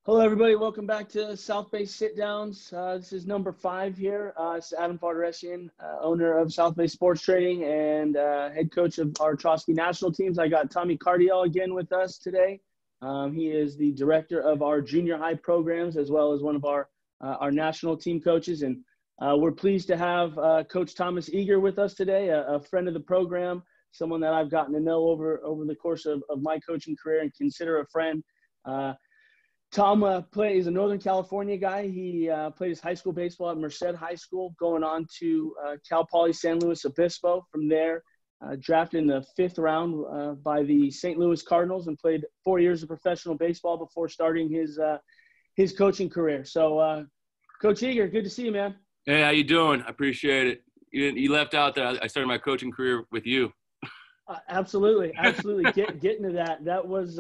Hello, everybody. Welcome back to South Bay Sit Downs. This is number 5 here. It's Adam Fardaressian, owner of South Bay Sports Trading and head coach of our Trotsky national teams. I got Tommy Cardiel again with us today. He is the director of our junior high programs as well as one of our national team coaches. And we're pleased to have Coach Thomas Eager with us today, a friend of the program, someone that I've gotten to know over the course of my coaching career and consider a friend. Tom is a Northern California guy. He played his high school baseball at Merced High School, going on to Cal Poly San Luis Obispo. From there, drafted in the 5th round by the St. Louis Cardinals and played 4 years of professional baseball before starting his coaching career. So, Coach Eager, good to see you, man. Hey, how you doing? I appreciate it. You left out that I started my coaching career with you. Absolutely. Getting to that. That was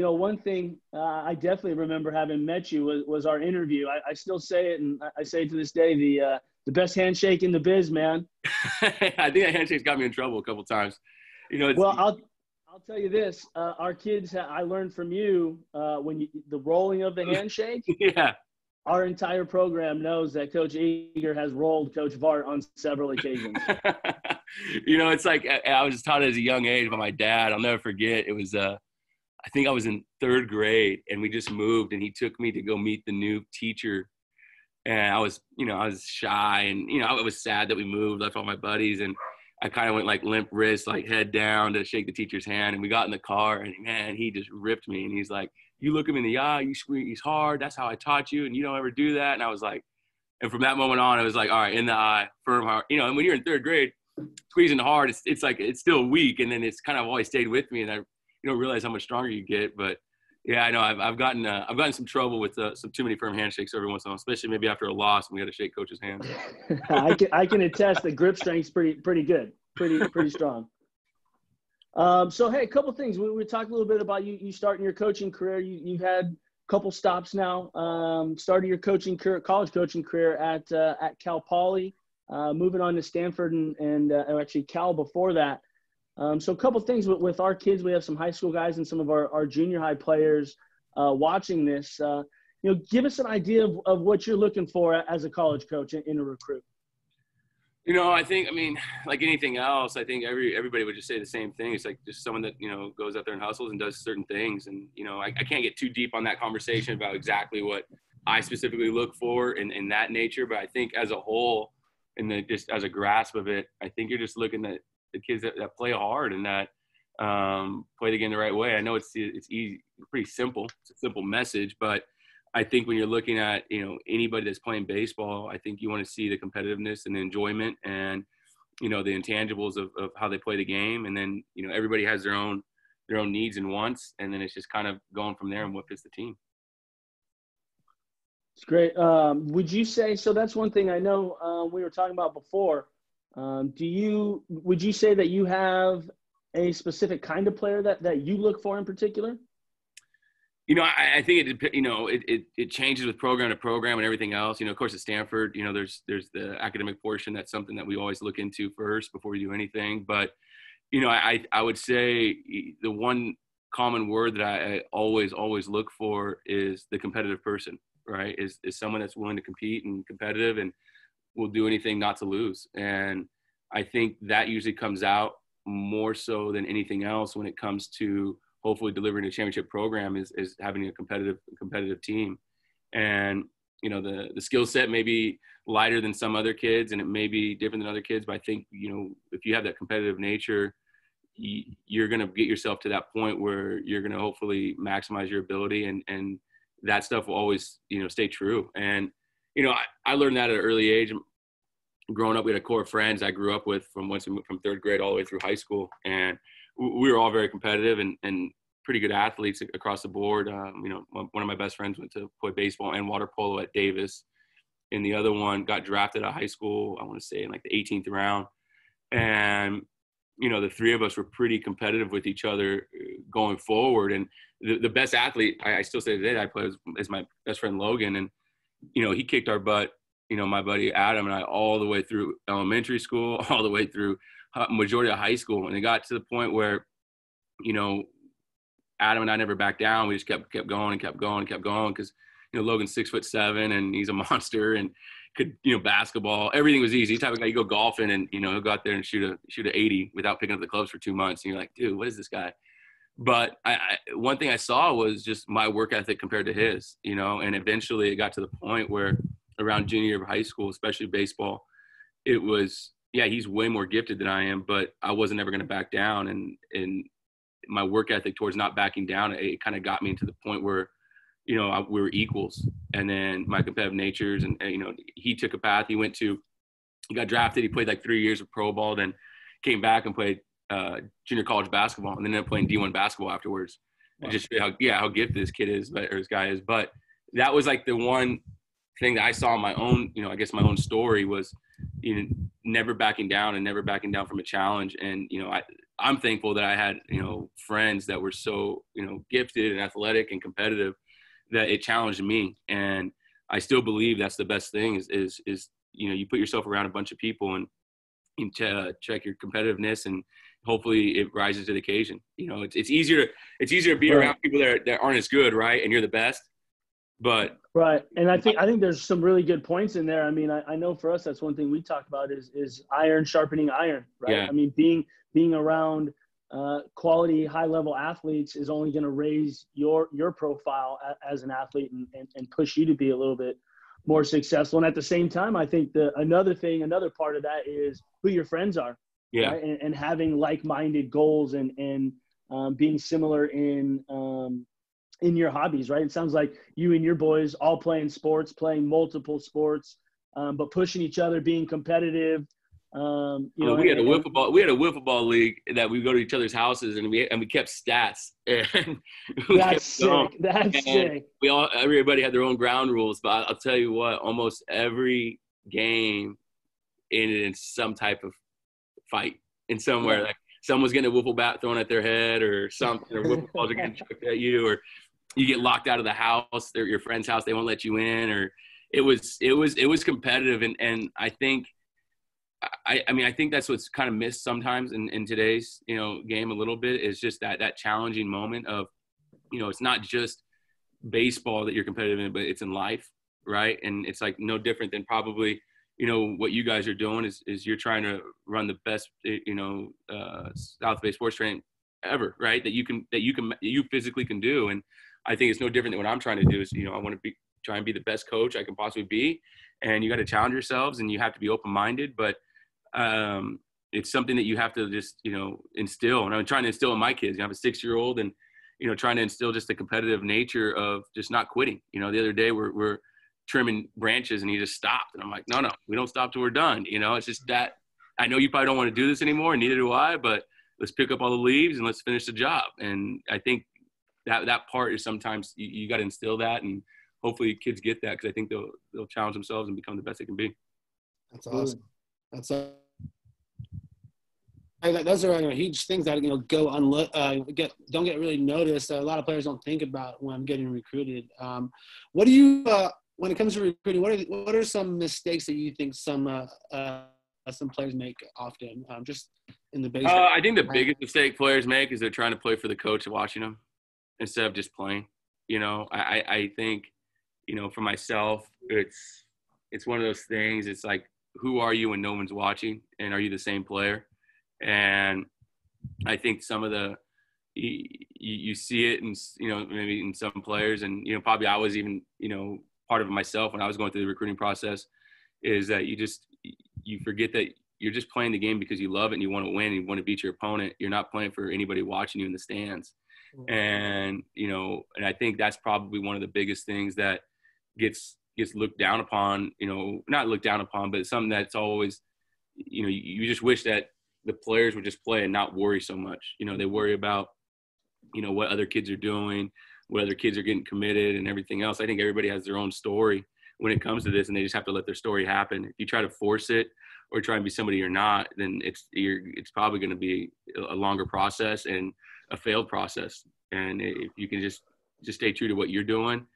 one thing I definitely remember having met you was our interview. I still say it, and I say it to this day, the best handshake in the biz, man. I think that handshake's got me in trouble a couple times. Well, I'll tell you this. Our kids, I learned from you the rolling of the handshake. Yeah. Our entire program knows that Coach Eager has rolled Coach Vart on several occasions. It's like I was taught as a young age by my dad. I'll never forget. It was I think I was in 3rd grade and we just moved and he took me to go meet the new teacher. And I was shy and, I was sad that we moved, left all my buddies. And I kind of went like limp wrist, like head down to shake the teacher's hand. And we got in the car and man, he just ripped me. And he's like, you look him in the eye, you squeeze hard. That's how I taught you. And you don't ever do that. And I was like, and from that moment on, I was like, all right, in the eye, firm heart. And when you're in 3rd grade, squeezing hard, it's like, it's still weak. And then it's kind of always stayed with me. And you don't realize how much stronger you get, but yeah, I know I've gotten some trouble with some too many firm handshakes every once in a while, especially maybe after a loss when we got to shake coach's hand. I can attest the grip strength's pretty good, pretty strong. So hey, a couple things. We talked a little bit about you starting your coaching career. You've had a couple stops now. Started your college coaching career at Cal Poly, moving on to Stanford and actually Cal before that. So a couple things with our kids. We have some high school guys and some of our junior high players watching this. Give us an idea of what you're looking for as a college coach in a recruit. I think, like anything else, I think everybody would just say the same thing. It's like just someone that, goes out there and hustles and does certain things. And, I can't get too deep on that conversation about exactly what I specifically look for in that nature. But I think as a whole, and just as a grasp of it, I think you're just looking at the kids that play hard and that play the game the right way. I know it's easy, pretty simple. It's a simple message, but I think when you're looking at, anybody that's playing baseball, I think you want to see the competitiveness and the enjoyment and, the intangibles of how they play the game. And then, everybody has their own needs and wants. And then it's just kind of going from there and what fits the team. It's great. Would you say, so that's one thing I know we were talking about before. Would you say that you have a specific kind of player that you look for in particular? I think it changes with program to program and everything else. Of course, at Stanford, there's the academic portion. That's something that we always look into first before we do anything. But, I would say the one common word that I always look for is the competitive person, right? Is someone that's willing to compete and competitive and will do anything not to lose. And I think that usually comes out more so than anything else when it comes to hopefully delivering a championship program is having a competitive team. And, the skill set may be lighter than some other kids and it may be different than other kids, but I think, if you have that competitive nature, you're going to get yourself to that point where you're going to hopefully maximize your ability and that stuff will always, stay true. And, I learned that at an early age. Growing up, we had a core of friends I grew up with from 3rd grade all the way through high school. And we were all very competitive and pretty good athletes across the board. One of my best friends went to play baseball and water polo at Davis. And the other one got drafted out of high school, I want to say in like the 18th round. And, the three of us were pretty competitive with each other going forward. And the best athlete, I still say today, I play is my best friend Logan. And, he kicked our butt, my buddy Adam and I all the way through elementary school, all the way through majority of high school. And it got to the point where, Adam and I never backed down. We just kept going and kept going and kept going because, Logan's 6'7" and he's a monster and could, basketball. Everything was easy. Type of guy, you go golfing and, he'll go out there and shoot a 80 without picking up the clubs for 2 months. And you're like, dude, what is this guy? But one thing I saw was just my work ethic compared to his, and eventually it got to the point where around junior year of high school, especially baseball, it was, yeah, he's way more gifted than I am, but I wasn't ever going to back down. And my work ethic towards not backing down, it kind of got me to the point where, we were equals. And then my competitive natures and he took a path. He got drafted. He played like 3 years of pro ball, then came back and played junior college basketball, and then ended up playing D1 basketball afterwards. Wow. And just how gifted this kid is, or this guy is. But that was like the one thing that I saw in my own, I guess my own story was, never backing down and never backing down from a challenge. And, I'm thankful that I had, friends that were so, gifted and athletic and competitive that it challenged me. And I still believe that's the best thing is you put yourself around a bunch of people and you check your competitiveness, and hopefully it rises to the occasion. It's easier to be around people that aren't as good, right? And you're the best. But right. And I think there's some really good points in there. I mean, I know for us, that's one thing we talk about is iron sharpening iron, right? Yeah. I mean, being around quality, high level athletes is only going to raise your profile as an athlete and push you to be a little bit more successful. And at the same time, I think another part of that is who your friends are. Yeah. Right? And having like-minded goals and being similar in your hobbies, right? It sounds like you and your boys all playing multiple sports, but pushing each other, being competitive. We had a wiffle ball league that we go to each other's houses and we kept stats. And that's sick. That's sick. Everybody had their own ground rules, but I'll tell you what, almost every game ended in some type of fight in somewhere. Yeah. Like someone's getting a wiffle bat thrown at their head or something, or wiffle balls are getting chucked at you, or you get locked out of the house, or your friend's house, they won't let you in, or it was competitive. And I think, I think that's what's kind of missed sometimes in today's, game a little bit, is just that challenging moment of, it's not just baseball that you're competitive in, but it's in life. Right. And it's like no different than probably, what you guys are doing is you're trying to run the best, South Bay sports training ever, right? That you physically can do. And I think it's no different than what I'm trying to do is, I want to try and be the best coach I can possibly be. And you got to challenge yourselves and you have to be open-minded, but it's something that you have to just, instill. And I'm trying to instill in my kids. I have a 6-year-old and, trying to instill just the competitive nature of just not quitting. The other day we're trimming branches and he just stopped. And I'm like, no, we don't stop till we're done. It's just that I know you probably don't want to do this anymore, and neither do I, but let's pick up all the leaves and let's finish the job. And I think that part is sometimes you got to instill that, and hopefully kids get that, because I think they'll challenge themselves and become the best they can be. That's awesome. Those are huge things that don't get really noticed. A lot of players don't think about when getting recruited. What do you when it comes to recruiting? What are some mistakes that you think some players make often? Just in the basic. I think the biggest mistake players make is they're trying to play for the coach watching them instead of just playing. I think, for myself, it's one of those things. It's like, who are you when no one's watching, and are you the same player? And I think some of you see it, and maybe in some players, and probably I was even part of it myself when I was going through the recruiting process, is that you forget that you're just playing the game because you love it and you want to win and you want to beat your opponent. You're not playing for anybody watching you in the stands. Mm-hmm. And and I think that's probably one of the biggest things that gets looked down upon. Not looked down upon, but it's something that's always you just wish that the players would just play and not worry so much. They worry about what other kids are doing, what other kids are getting committed and everything else. I think everybody has their own story when it comes to this, and they just have to let their story happen. If you try to force it or try and be somebody you're not, then it's probably going to be a longer process and a failed process. And if you can just stay true to what you're doing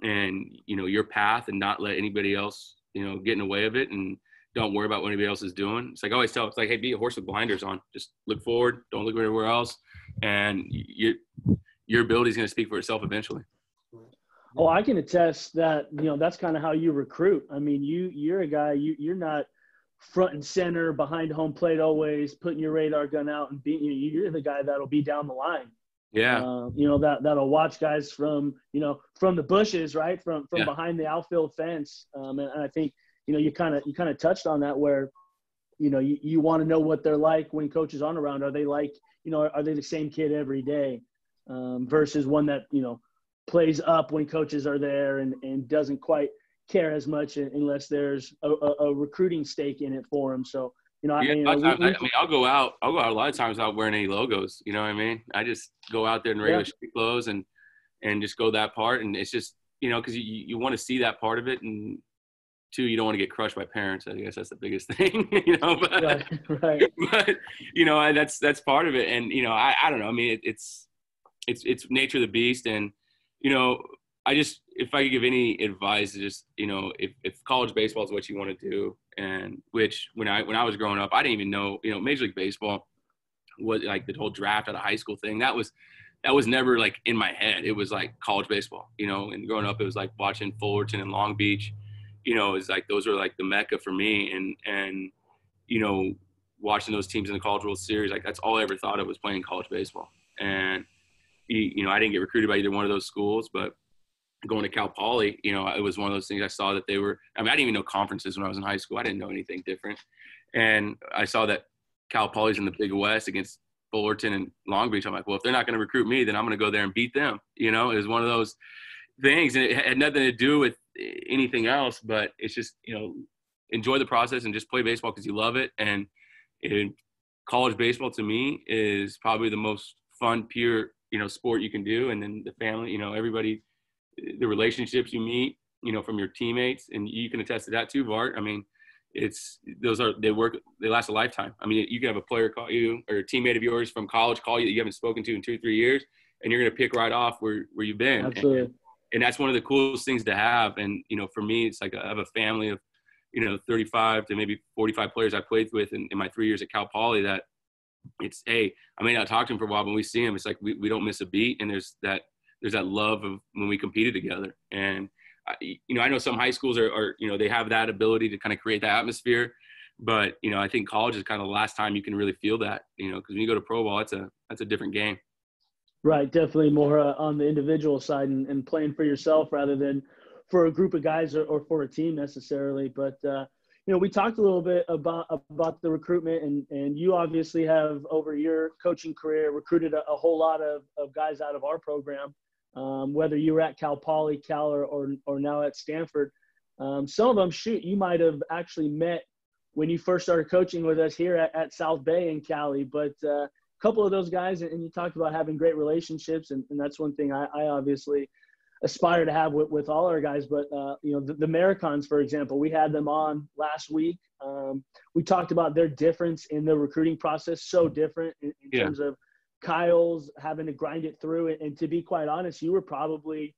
and, your path, and not let anybody else, get in the way of it, and don't worry about what anybody else is doing. It's like I always tell, it's like, hey, be a horse with blinders on. Just look forward. Don't look anywhere else. And your ability is going to speak for itself eventually. Oh, I can attest that, that's kind of how you recruit. I mean, you're a guy, you're not front and center behind home plate always putting your radar gun out and beating you. You're the guy that'll be down the line. Yeah. That'll watch guys from the bushes, right? From Yeah. behind the outfield fence. And I think, you kind of touched on that where, you want to know what they're like when coaches aren't around. Are they like, are they the same kid every day versus one that, plays up when coaches are there and doesn't quite care as much unless there's a recruiting stake in it for them. So, I'll go out a lot of times without wearing any logos. You know what I mean? I just go out there in regular street clothes and just go that part. And it's just, because you want to see that part of it. And two, you don't want to get crushed by parents. I guess that's the biggest thing, but, right. But, that's part of it. And, I don't know. I mean, it's nature of the beast. And, if I could give any advice, just, if college baseball is what you want to do, and which when I was growing up, I didn't even know, Major League Baseball was like the whole draft at a high school thing. That was never like in my head. It was like college baseball, and growing up, it was like watching Fullerton and Long Beach, it's like, those are like the Mecca for me. And, watching those teams in the College World Series, like that's all I ever thought of was playing college baseball. And, I didn't get recruited by either one of those schools, but going to Cal Poly, it was one of those things I saw that they were – I didn't even know conferences when I was in high school. I didn't know anything different. And I saw that Cal Poly's in the Big West against Fullerton and Long Beach. I'm like, well, if they're not going to recruit me, then I'm going to go there and beat them. It was one of those things. And it had nothing to do with anything else, but it's just, enjoy the process and just play baseball because you love it. And college baseball to me is probably the most fun, pure, sport you can do. And then the family, everybody – the relationships you meet, from your teammates, and you can attest to that too, Bart. I mean, they last a lifetime. I mean, you can have a player call you or a teammate of yours from college call you that you haven't spoken to in 2 or 3 years, and you're going to pick right off where you've been. Absolutely. And that's one of the coolest things to have. And, for me, it's like I have a family of, 35 to maybe 45 players I played with in my 3 years at Cal Poly that it's, hey, I may not talk to them for a while, but when we see them, it's like we don't miss a beat. And there's that love of when we competed together. And, I know some high schools are they have that ability to kind of create that atmosphere. But, I think college is kind of the last time you can really feel that, because when you go to pro ball, that's a different game. Right. Definitely more on the individual side and playing for yourself rather than for a group of guys or for a team necessarily. But, we talked a little bit about the recruitment and you obviously have over your coaching career recruited a whole lot of guys out of our program. Whether you were at Cal Poly, Cal, or now at Stanford. Some of them, you might have actually met when you first started coaching with us here at South Bay in Cali. But a couple of those guys, and you talked about having great relationships, and that's one thing I obviously aspire to have with all our guys. But, the Americans, for example, we had them on last week. We talked about their difference in the recruiting process, so different in terms of Kyle's having to grind it through it. And to be quite honest, you were probably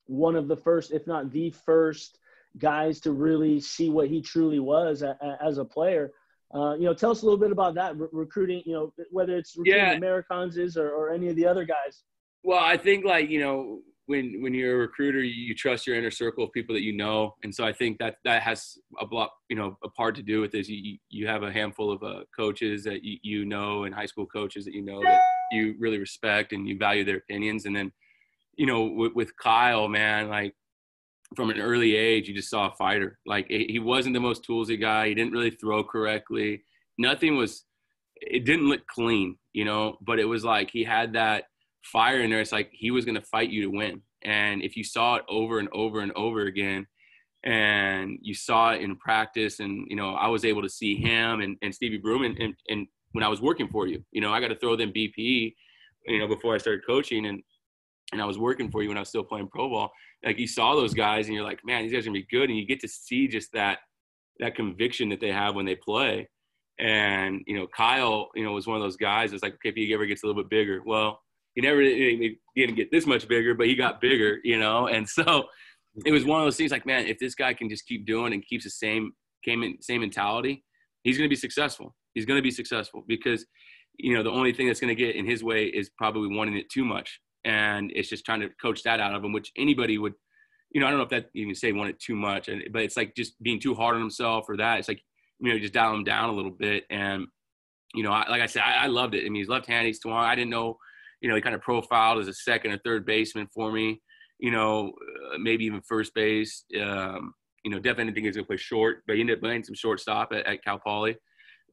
one of the first, if not the first guys to really see what he truly was as a player. Tell us a little bit about that recruiting, whether it's recruiting Americans or any of the other guys. Well, I think when you're a recruiter, you trust your inner circle of people that you know. And so I think that has a lot, a part to do with this. You have a handful of coaches that you know, and high school coaches that that you really respect and you value their opinions. And then, with Kyle, man, like from an early age, you just saw a fighter. Like he wasn't the most toolsy guy. He didn't really throw correctly. It didn't look clean, but it was like he had that fire in there. It's like he was going to fight you to win. And if you saw it over and over and over again, and you saw it in practice, and I was able to see him and Stevie Broom and when I was working for you, I got to throw them BP, before I started coaching, and I was working for you when I was still playing pro ball. Like you saw those guys and you're like, man, these guys are gonna be good. And you get to see just that conviction that they have when they play. And, Kyle, was one of those guys that's like, okay, if he ever gets a little bit bigger, well, he didn't get this much bigger, but he got bigger, And so it was one of those things like, man, if this guy can just keep doing and keeps the same mentality, he's going to be successful. He's going to be successful because, the only thing that's going to get in his way is probably wanting it too much. and it's just trying to coach that out of him, which anybody would, I don't know if that you can say wanted too much, but it's like just being too hard on himself or that. It's like, just dial him down a little bit. And, like I said, I loved it. I mean, he's left-handed, he's strong. I didn't know, he kind of profiled as a second or third baseman for me, maybe even first base. Definitely didn't think he was going to play short, but he ended up playing some shortstop at Cal Poly.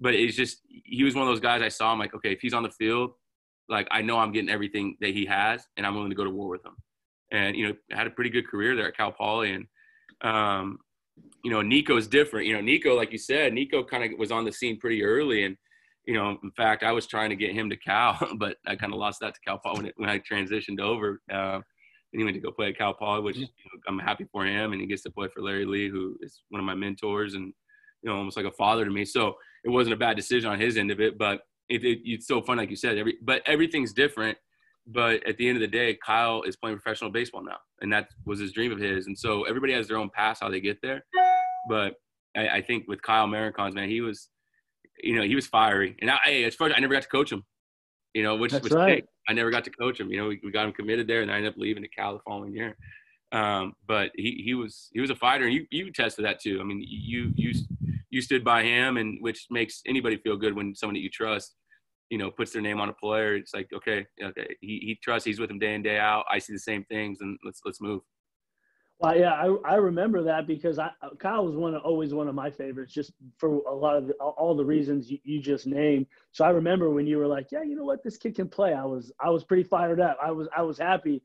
But it's just, he was one of those guys I saw. I'm like, okay, if he's on the field, like, I know I'm getting everything that he has, and I'm willing to go to war with him. And, had a pretty good career there at Cal Poly. And, Nico's different. Nico, like you said, Nico kind of was on the scene pretty early. And, in fact, I was trying to get him to Cal, but I kind of lost that to Cal Poly when I transitioned over. And he went to go play at Cal Poly, which I'm happy for him. And he gets to play for Larry Lee, who is one of my mentors and, almost like a father to me. So it wasn't a bad decision on his end of it, but it's so fun, like you said, but everything's different. But at the end of the day, Kyle is playing professional baseball now, and that was his dream of his. And so everybody has their own path how they get there. But I think with Kyle Maricons, man, he was fiery. And as far as I never got to coach him, which was right. I never got to coach him. We got him committed there, and I ended up leaving to Cal the following year. But he was a fighter, and you attest to that too. I mean, you stood by him, and which makes anybody feel good when someone that you trust, puts their name on a player. It's like, okay, he trusts, he's with him day in, day out. I see the same things, and let's move. Well, yeah, I remember that because Kyle was always one of my favorites, just for a lot of all the reasons you just named. So I remember when you were like, yeah, you know what, this kid can play. I was pretty fired up. I was happy,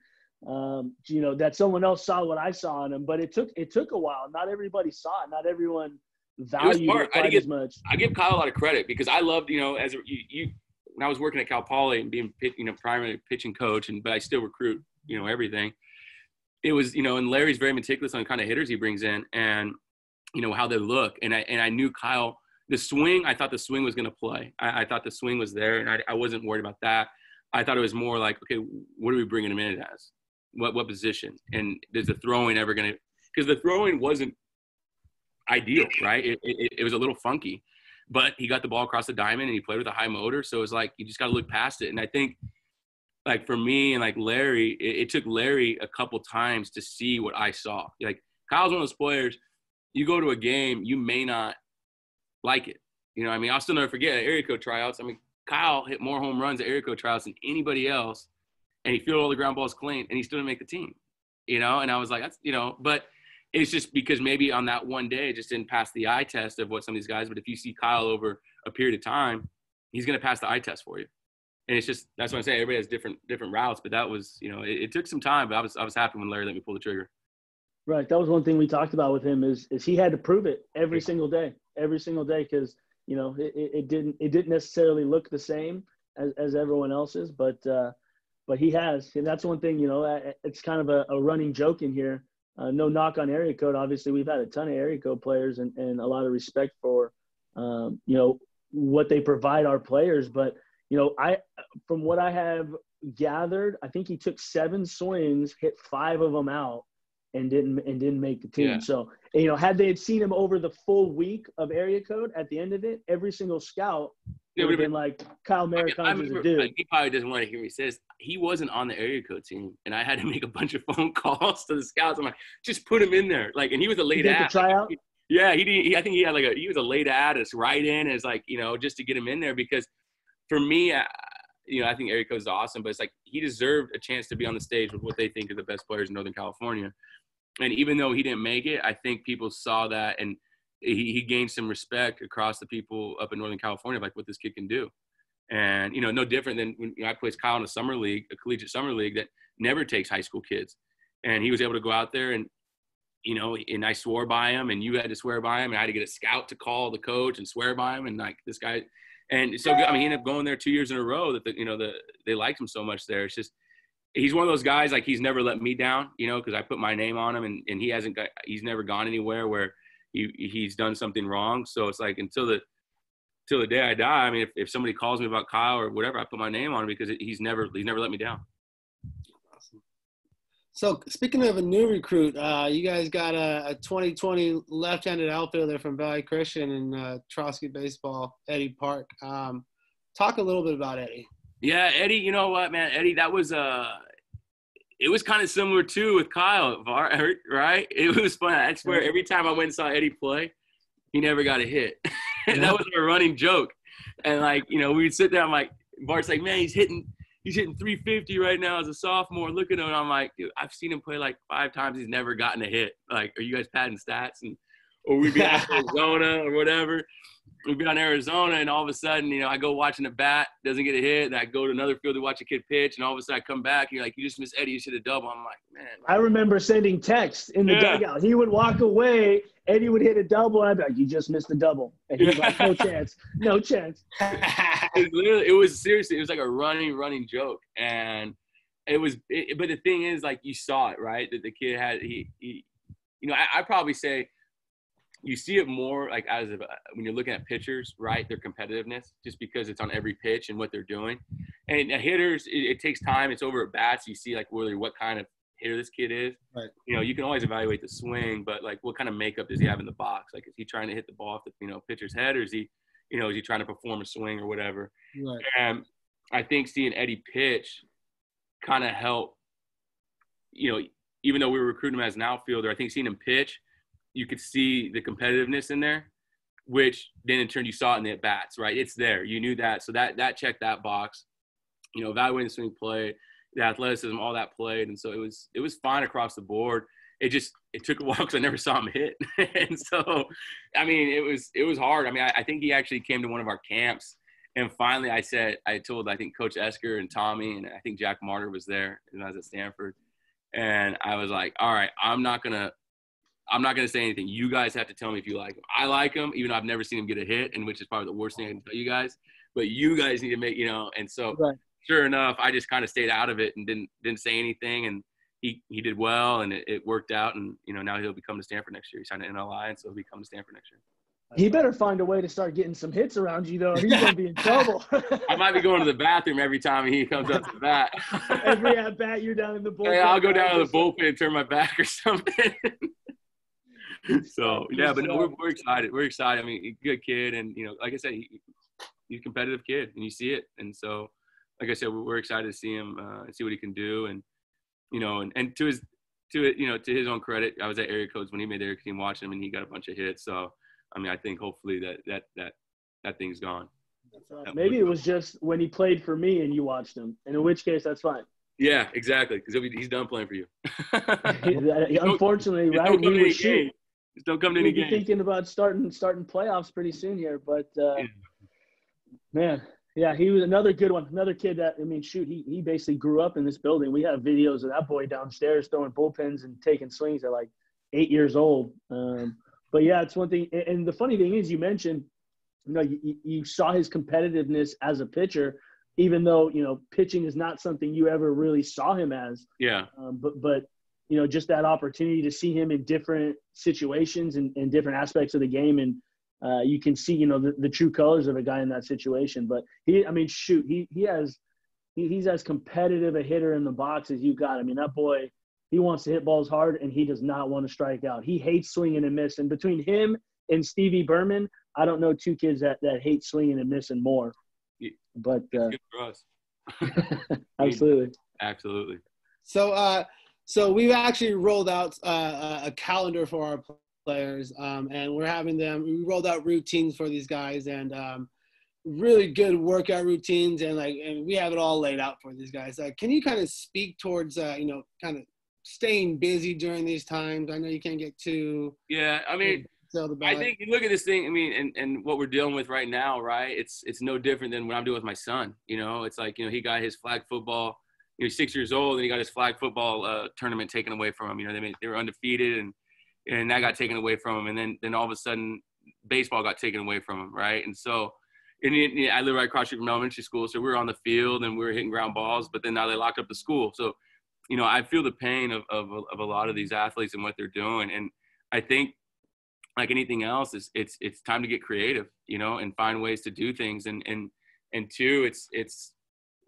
that someone else saw what I saw in him. But it took a while. Not everybody saw it. Not everyone valued it quite as much. I give Kyle a lot of credit because I loved, as when I was working at Cal Poly and being, primary pitching coach, but I still recruit, everything. It was, and Larry's very meticulous on the kind of hitters he brings in and, how they look. And I knew Kyle, the swing, I thought the swing was going to play. I thought the swing was there, and I wasn't worried about that. I thought it was more like, okay, what are we bringing him in as? What position? And is the throwing ever going to – because the throwing wasn't ideal, right? It was a little funky. But he got the ball across the diamond, and he played with a high motor. So it was like you just got to look past it. And I think – like for me and like Larry, it took Larry a couple times to see what I saw. Like Kyle's one of those players, you go to a game, you may not like it. I'll still never forget at area code tryouts. Kyle hit more home runs at area code tryouts than anybody else, and he fielded all the ground balls clean, and he still didn't make the team. And I was like, that's, but it's just because maybe on that one day it just didn't pass the eye test of what some of these guys. But if you see Kyle over a period of time, he's going to pass the eye test for you. And it's just, that's what I'm saying. Everybody has different routes, but that was, it took some time, but I was happy when Larry let me pull the trigger. Right. That was one thing we talked about with him is he had to prove it every single day. Cause it didn't necessarily look the same as everyone else's, but he has, and that's one thing, it's kind of a running joke in here. No knock on area code. Obviously we've had a ton of area code players and a lot of respect for, what they provide our players, but from what I have gathered, I think he took 7 swings, hit 5 of them out, and didn't make the team. Yeah. So, had they seen him over the full week of area code at the end of it, every single scout would have been like, Kyle Maricons is a dude. He probably doesn't want to hear me say this. He wasn't on the area code team, and I had to make a bunch of phone calls to the scouts. I'm like, just put him in there. Like, and he was a late ad. Tryout? Yeah, I think he had he was a late ad. It's right in as just to get him in there because. For me, I think area code is awesome, but it's like he deserved a chance to be on the stage with what they think are the best players in Northern California. And even though he didn't make it, I think people saw that and he gained some respect across the people up in Northern California, like what this kid can do. And, no different than when I played Kyle in a summer league, a collegiate summer league that never takes high school kids. And he was able to go out there and, and I swore by him and you had to swear by him. And I had to get a scout to call the coach and swear by him. And like this guy – and so, he ended up going there 2 years in a row that, they liked him so much there. It's just, he's one of those guys, like he's never let me down, because I put my name on him and he's never gone anywhere where he's done something wrong. So it's like, until the day I die, if somebody calls me about Kyle or whatever, I put my name on him because he's never let me down. So speaking of a new recruit, you guys got a 2020 left-handed outfielder from Valley Christian and Trotsky baseball, Eddie Park. Talk a little bit about Eddie. Yeah, Eddie, you know what, man? Eddie, that was it was kind of similar too with Kyle, right? It was fun. I swear, every time I went and saw Eddie play, he never got a hit. And that was our running joke. And like, you know, we'd sit there. I'm like, Bart's like, man, he's hitting 350 right now as a sophomore. Look at him. And I'm like, dude, I've seen him play like 5 times. He's never gotten a hit. Like, are you guys padding stats? Or we'd be at Arizona or whatever. We'd be on Arizona, and all of a sudden, you know, I go watching a bat, doesn't get a hit, and I go to another field to watch a kid pitch, and all of a sudden I come back, and you're like, you just missed Eddie, you should have double. I'm like, man. I remember sending texts in the dugout. He would walk away, Eddie would hit a double, and I'd be like, you just missed a double. And he's like, no chance. No chance. It was seriously, it was like a running joke. And but the thing is, like, you saw it, right? That the kid had, you know, I probably say, you see it more like when you're looking at pitchers, right? Their competitiveness, just because it's on every pitch and what they're doing. And hitters, it takes time. It's over at bats. You see like really what kind of hitter this kid is. Right. You know, you can always evaluate the swing, but like what kind of makeup does he have in the box? Like, is he trying to hit the ball off the, you know, pitcher's head, or is he trying to perform a swing or whatever? Right. And I think seeing Eddie pitch kind of helped, you know, even though we were recruiting him as an outfielder, I think seeing him pitch, you could see the competitiveness in there, which then in turn you saw it in the at-bats, right? It's there. You knew that. So that checked that box. You know, evaluating the swing play, the athleticism, all that played. And so it was fine across the board. It took a while because I never saw him hit. And so, I mean, it was hard. I mean, I think he actually came to one of our camps. And finally I told, I think, Coach Esker and Tommy, and I think Jack Martyr was there, and I was at Stanford. And I was like, all right, I'm not going to say anything. You guys have to tell me if you like him. I like him, even though I've never seen him get a hit, and which is probably the worst thing I can tell you guys. But you guys need to make, you know. And so, Sure enough, I just kind of stayed out of it and didn't say anything. And he did well, and it worked out. And, you know, now he'll be coming to Stanford next year. He signed an NLI, and so he'll be coming to Stanford next year. He better find a way to start getting some hits around you, though. He's going to be in trouble. I might be going to the bathroom every time he comes up to the bat. Every at-bat, you're down in the bullpen. Hey, I'll go down to the bullpen and turn my back or something. So, yeah, but no, we're excited. We're excited. I mean, good kid. And, you know, like I said, he's a competitive kid, and you see it. And so, like I said, we're excited to see him and see what he can do. And, you know, and to his own credit, I was at Area Codes when he made the Area team watching him, and he got a bunch of hits. So, I mean, I think hopefully that thing's gone. Maybe it was just when he played for me and you watched him, and in which case that's fine. Yeah, exactly, because he's done playing for you. Unfortunately, right? We were shooting. Just don't come to any game. Thinking about starting playoffs pretty soon here, but man, yeah, he was another good one. Another kid that, I mean, shoot, he basically grew up in this building. We have videos of that boy downstairs throwing bullpens and taking swings at like 8 years old. But yeah, it's one thing. And the funny thing is, you mentioned, you know, you saw his competitiveness as a pitcher, even though, you know, pitching is not something you ever really saw him as. Yeah. But you know, just that opportunity to see him in different situations and different aspects of the game. And you can see, you know, the true colors of a guy in that situation. But he's as competitive a hitter in the box as you got. I mean, that boy, he wants to hit balls hard, and he does not want to strike out. He hates swinging and missing. Between him and Stevie Berman, I don't know two kids that hate swinging and missing more. But good for us. Absolutely. So we've actually rolled out a calendar for our players, and we rolled out routines for these guys, and really good workout routines, and we have it all laid out for these guys. Can you kind of speak towards you know, kind of staying busy during these times? I know you can't get too. Yeah, I mean, I think you look at this thing. I mean, and what we're dealing with right now, right? It's no different than what I'm doing with my son. You know, it's like, you know, he got his flag football. You know, he's 6 years old, and he got his flag football tournament taken away from him. You know, they were undefeated, and that got taken away from him. And then all of a sudden, baseball got taken away from him, right? And so, I live right across the street from elementary school, so we were on the field and we were hitting ground balls. But then now they locked up the school, so you know, I feel the pain of a lot of these athletes and what they're doing. And I think, like anything else, it's time to get creative, you know, and find ways to do things. And two, it's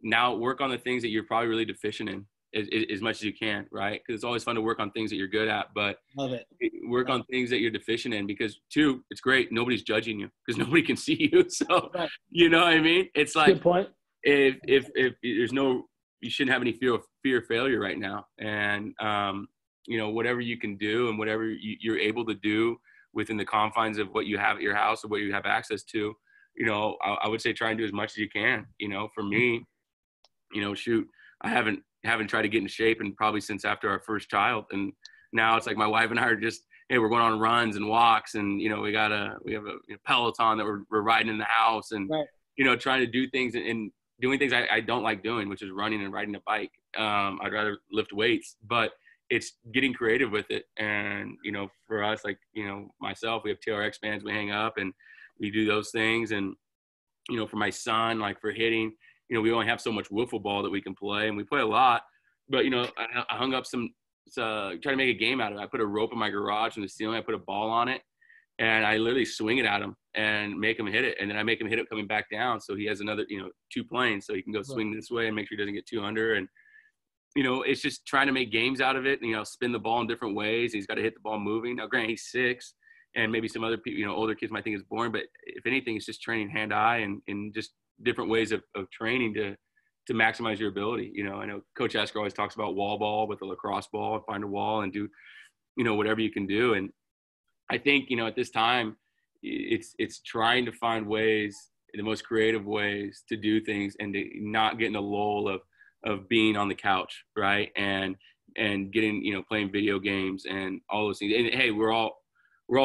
now work on the things that you're probably really deficient in as much as you can, right? Because it's always fun to work on things that you're good at, but love it. Work on things that you're deficient in, because two, it's great. Nobody's judging you because nobody can see you. So, you know what I mean? It's like, good point. If there's no, you shouldn't have any fear of failure right now. And, you know, whatever you can do and whatever you're able to do within the confines of what you have at your house or what you have access to, you know, I would say try and do as much as you can. You know, for me, you know, shoot, I haven't tried to get in shape and probably since after our first child. And now it's like my wife and I are just, hey, we're going on runs and walks, and, you know, we have a Peloton that we're riding in the house, and, right, you know, trying to do things and doing things I don't like doing, which is running and riding a bike. I'd rather lift weights, but it's getting creative with it. And, you know, for us, like, you know, myself, we have TRX bands we hang up and we do those things. And, you know, for my son, like for hitting, you know, we only have so much wiffle ball that we can play, and we play a lot, but, you know, I hung up try to make a game out of it. I put a rope in my garage in the ceiling, I put a ball on it, and I literally swing it at him and make him hit it. And then I make him hit it coming back down. So he has another, you know, 2 planes, so he can go swing this way and make sure he doesn't get 2 under. And, you know, it's just trying to make games out of it, and, you know, spin the ball in different ways. He's got to hit the ball moving. Now, granted, he's 6, and maybe some other people, you know, older kids might think it's boring, but if anything, it's just training hand-eye and just different ways of training to maximize your ability. You know, I know Coach Esker always talks about wall ball with a lacrosse ball, and find a wall and do, you know, whatever you can do. And I think, you know, at this time, it's trying to find ways, the most creative ways to do things, and to not get in the lull of being on the couch, right? And getting, you know, playing video games and all those things. And hey, we're all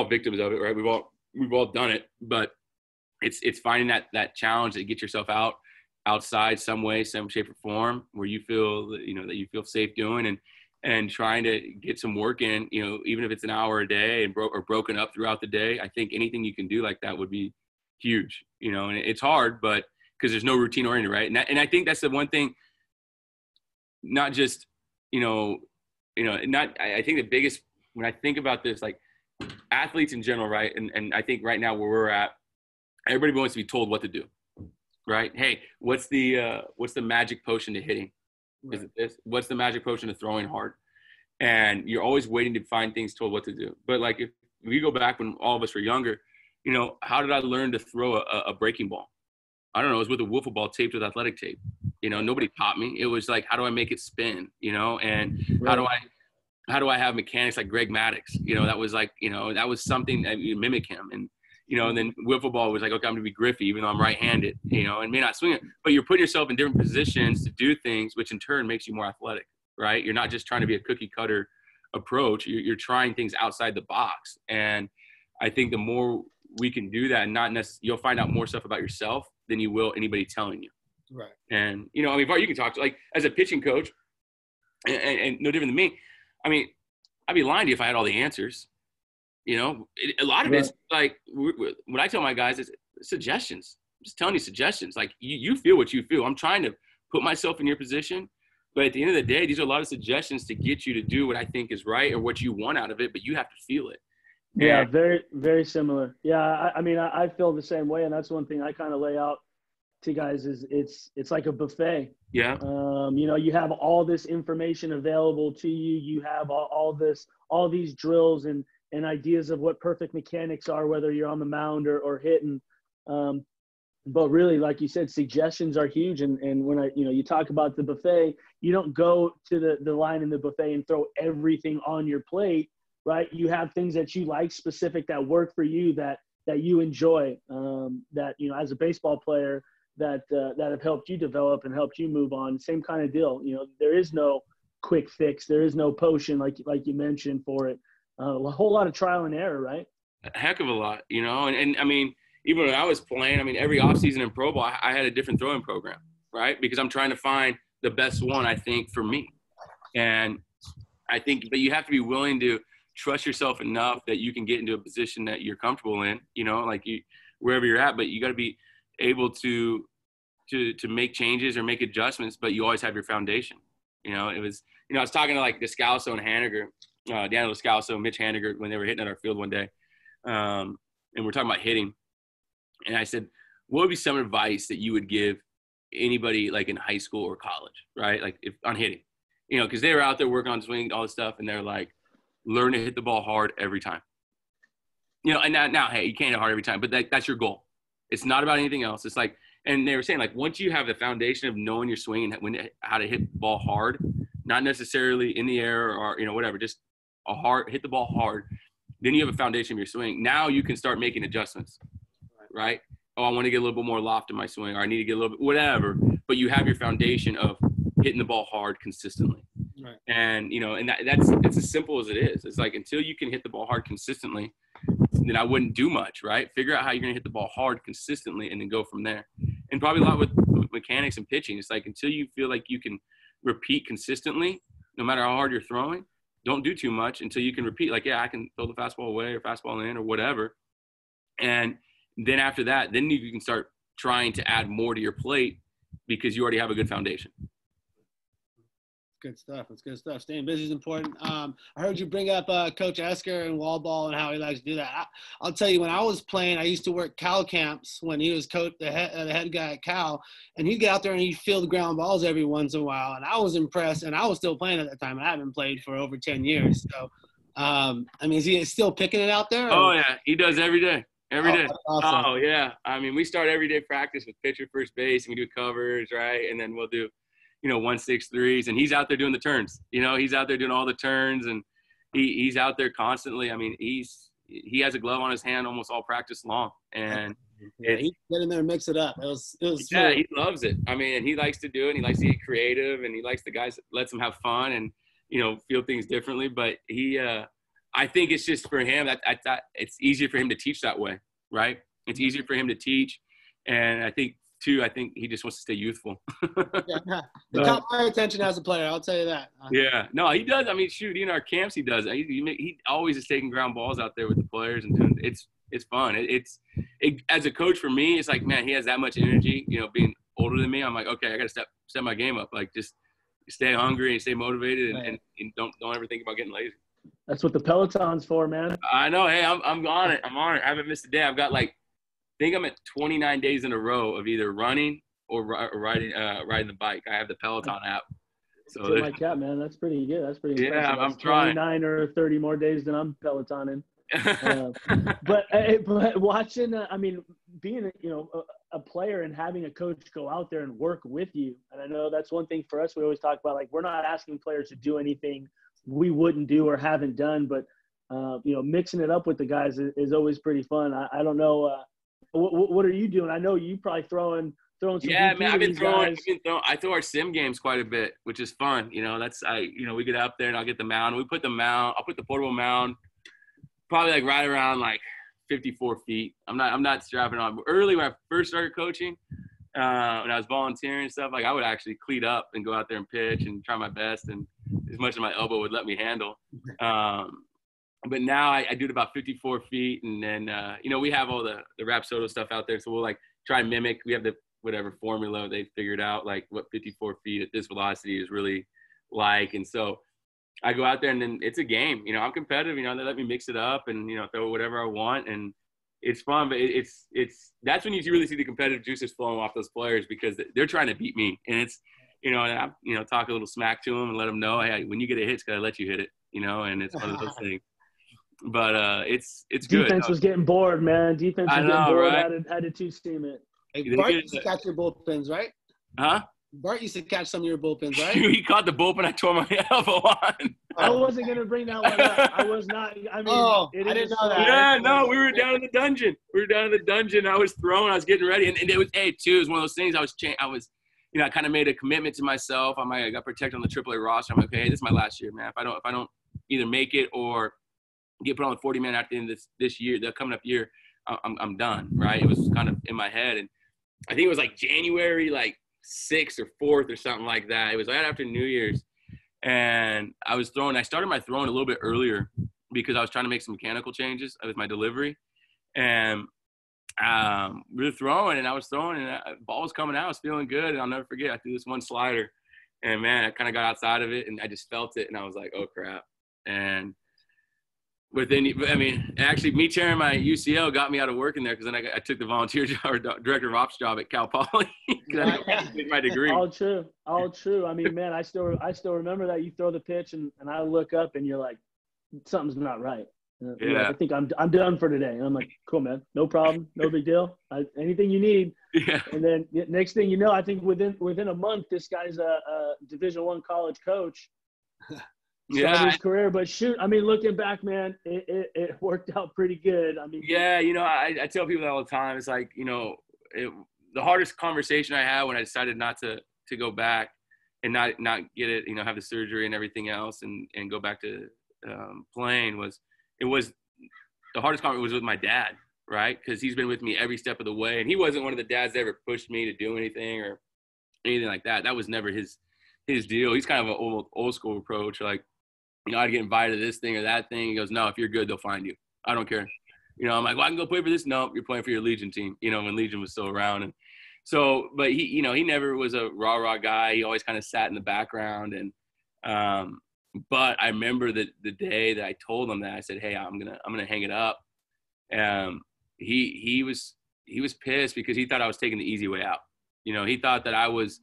victims of it, right? We've all done it, but it's finding that challenge that get yourself outside some way, some shape or form, where you feel, you know, that you feel safe doing, and trying to get some work in, you know, even if it's an hour a day and broken up throughout the day. I think anything you can do like that would be huge, you know. And it's hard, but because there's no routine oriented, right? And I think that's the one thing, not just, I think the biggest, when I think about this, like athletes in general, right? And I think right now where we're at, everybody wants to be told what to do, right? Hey, what's the magic potion to hitting? Right. Is it this? What's the magic potion to throwing hard? And you're always waiting to find things told what to do. But like if we go back when all of us were younger, you know, how did I learn to throw a breaking ball? I don't know. It was with a wiffle ball taped with athletic tape. You know, nobody taught me. It was like, how do I make it spin? You know, and right. how do I have mechanics like Greg Maddux? You know, that was like, you know, that was something that you mimic him. And, you know, and then wiffle ball was like, okay, I'm going to be Griffey, even though I'm right-handed, you know, and may not swing it. But you're putting yourself in different positions to do things, which in turn makes you more athletic, right? You're not just trying to be a cookie-cutter approach. You're trying things outside the box. And I think the more we can do that, and not necessarily, you'll find out more stuff about yourself than you will anybody telling you. Right. And, you know, I mean, Bart, you can talk to, like, as a pitching coach, and no different than me, I mean, I'd be lying to you if I had all the answers. You know, a lot of it's like, what I tell my guys is suggestions. I'm just telling you suggestions. Like, you feel what you feel. I'm trying to put myself in your position. But at the end of the day, these are a lot of suggestions to get you to do what I think is right or what you want out of it, but you have to feel it. Yeah, very, very similar. Yeah, I mean, I feel the same way. And that's one thing I kind of lay out to guys is it's like a buffet. Yeah. You know, you have all this information available to you. You have all these drills and ideas of what perfect mechanics are, whether you're on the mound or hitting. But really, like you said, suggestions are huge. And when you talk about the buffet, you don't go to the line in the buffet and throw everything on your plate, right? You have things that you like specific that work for you, that you enjoy, that, you know, as a baseball player that have helped you develop and helped you move on. Same kind of deal. You know, there is no quick fix. There is no potion like you mentioned for it. A whole lot of trial and error, right? A heck of a lot, you know. And I mean, even when I was playing, I mean, every offseason in pro ball, I had a different throwing program, right? Because I'm trying to find the best one, I think, for me. And I think, but you have to be willing to trust yourself enough that you can get into a position that you're comfortable in, you know, like wherever you're at. But you got to be able to make changes or make adjustments, but you always have your foundation. You know, it was, you know, I was talking to like Descalso and Haniger, Daniel Descalso, Mitch Haniger, when they were hitting at our field one day. And we're talking about hitting. And I said, what would be some advice that you would give anybody like in high school or college, right? Like if on hitting, you know, because they were out there working on swing, all this stuff. And they're like, learn to hit the ball hard every time. You know, and now, hey, you can't hit hard every time, but that's your goal. It's not about anything else. It's like, And they were saying, like, once you have the foundation of knowing your swing and how to hit the ball hard, not necessarily in the air or, you know, whatever, just hit the ball hard, then you have a foundation of your swing. Now you can start making adjustments, right? Oh, I want to get a little bit more loft in my swing, or I need to get a little bit, whatever. But you have your foundation of hitting the ball hard consistently. Right. And, you know, and it's as simple as it is. It's like, until you can hit the ball hard consistently, then I wouldn't do much, right? Figure out how you're going to hit the ball hard consistently and then go from there. And probably a lot with mechanics and pitching. It's like, until you feel like you can repeat consistently, no matter how hard you're throwing, don't do too much until you can repeat. Like, yeah, I can throw the fastball away or fastball in or whatever. And then after that, then you can start trying to add more to your plate because you already have a good foundation. Good stuff. That's good stuff. Staying busy is important. I heard you bring up Coach Esker and wall ball and how he likes to do that. I'll tell you, when I was playing, I used to work Cal camps when he was the head guy at Cal, and he'd get out there and he'd field ground balls every once in a while. And I was impressed, and I was still playing at that time. I haven't played for over 10 years. So, I mean, is he still picking it out there? Or? Oh, yeah. He does every day. Every day. Awesome. Oh, yeah. I mean, we start every day practice with pitcher, first base, and we do covers, right? And then we'll do, you know, 1-6-3s, and he's out there doing the turns. You know, he's out there doing all the turns, and he's out there constantly. I mean, he has a glove on his hand almost all practice long, and yeah, he get in there and mix it up. It was yeah, he loves it. I mean, and he likes to do it. And he likes to get creative, and he likes the guys that lets him have fun and, you know, feel things differently. But I think it's just for him that it's easier for him to teach that way, right? It's easier for him to teach, and I think he just wants to stay youthful. Yeah. He caught my attention as a player, I'll tell you that. Yeah. No, he does. I mean, shoot, in our camps he does. He always is taking ground balls out there with the players and doing it's fun. As a coach for me, it's like, man, he has that much energy, you know, being older than me. I'm like, okay, I got to step my game up. Like, just stay hungry and stay motivated and don't ever think about getting lazy. That's what the Peloton's for, man. I know. Hey, I'm on it. I'm on it. I haven't missed a day. I've got I think I'm at 29 days in a row of either running or riding the bike. I have the Peloton app. So like that, man. That's pretty good. That's pretty impressive. Yeah, I'm trying. 29 or 30 more days than I'm Pelotoning. But watching, I mean, being a player and having a coach go out there and work with you, and I know that's one thing for us. We always talk about, like, we're not asking players to do anything we wouldn't do or haven't done, but mixing it up with the guys is always pretty fun. I don't know. What are you doing? I know you probably throwing some. Yeah, man, I've been throwing. I throw our sim games quite a bit, which is fun. You know, we get up there and I'll get the mound. I'll put the portable mound, probably like right around like 54 feet. I'm not strapping on. But early when I first started coaching, when I was volunteering and stuff, like, I would actually cleat up and go out there and pitch and try my best, and as much as my elbow would let me handle. But now I do it about 54 feet. And then, we have all the Rapsodo stuff out there. So we'll like try and mimic. We have the whatever formula they figured out, like what 54 feet at this velocity is really like. And so I go out there and then it's a game. You know, I'm competitive. You know, they let me mix it up and, throw whatever I want. And it's fun. But that's when you really see the competitive juices flowing off those players, because they're trying to beat me. And it's, and I, talk a little smack to them and let them know, hey, when you get a hit, it's got to let you hit it, and it's one of those things. But it's good. Defense was getting bored, man. Defense was getting bored. Right? Had to two-steam it. Hey, Bart used to catch your bullpens, right? Huh? Bart used to catch some of your bullpens, right? He caught the bullpen. I tore my elbow on. I wasn't going to bring that one up. I was not. I mean, I didn't know that. Yeah, no, we were down in the dungeon. I was throwing. I was getting ready. And it was, too, it was one of those things. I kind of made a commitment to myself. I got protected on the AAA roster. I'm like, okay, hey, this is my last year, man. If I don't either make it or get put on the 40-man at the end of this year, the coming up year, I'm done, right? It was kind of in my head. And I think it was like January, 6th or 4th or something like that. It was right after New Year's. And I started my throwing a little bit earlier because I was trying to make some mechanical changes with my delivery. And we were throwing, and I was throwing, and the ball was coming out. I was feeling good, and I'll never forget. I threw this one slider, and, man, I kind of got outside of it, and I just felt it, and I was like, oh, crap. And actually, me tearing my UCL got me out of working there, because then I took the volunteer job or director of ops job at Cal Poly because I did my degree. All true. I mean, man, I still remember that. You throw the pitch, and I look up, and you're like, something's not right. Yeah, I think I'm done for today. And I'm like, cool, man, no problem, no big deal. Anything you need. Yeah. And then next thing you know, I think within a month, this guy's a Division I college coach. Started his career, but shoot, I mean, looking back, man, it worked out pretty good. I mean, yeah, I tell people that all the time. It's like, the hardest conversation I had when I decided not to go back and not get it, have the surgery and everything else and go back to playing was the hardest conversation was with my dad, right? Because he's been with me every step of the way, and he wasn't one of the dads that ever pushed me to do anything or anything like that. That was never his deal. He's kind of an old school approach, like, I'd get invited to this thing or that thing. He goes, no, if you're good, they'll find you. I don't care. I'm like, well, I can go play for this. No, you're playing for your Legion team, when Legion was still around. And so, but he never was a rah-rah guy. He always kind of sat in the background. And, but I remember the day that I told him that, I said, hey, I'm going to hang it up. He was pissed because he thought I was taking the easy way out. He thought that I was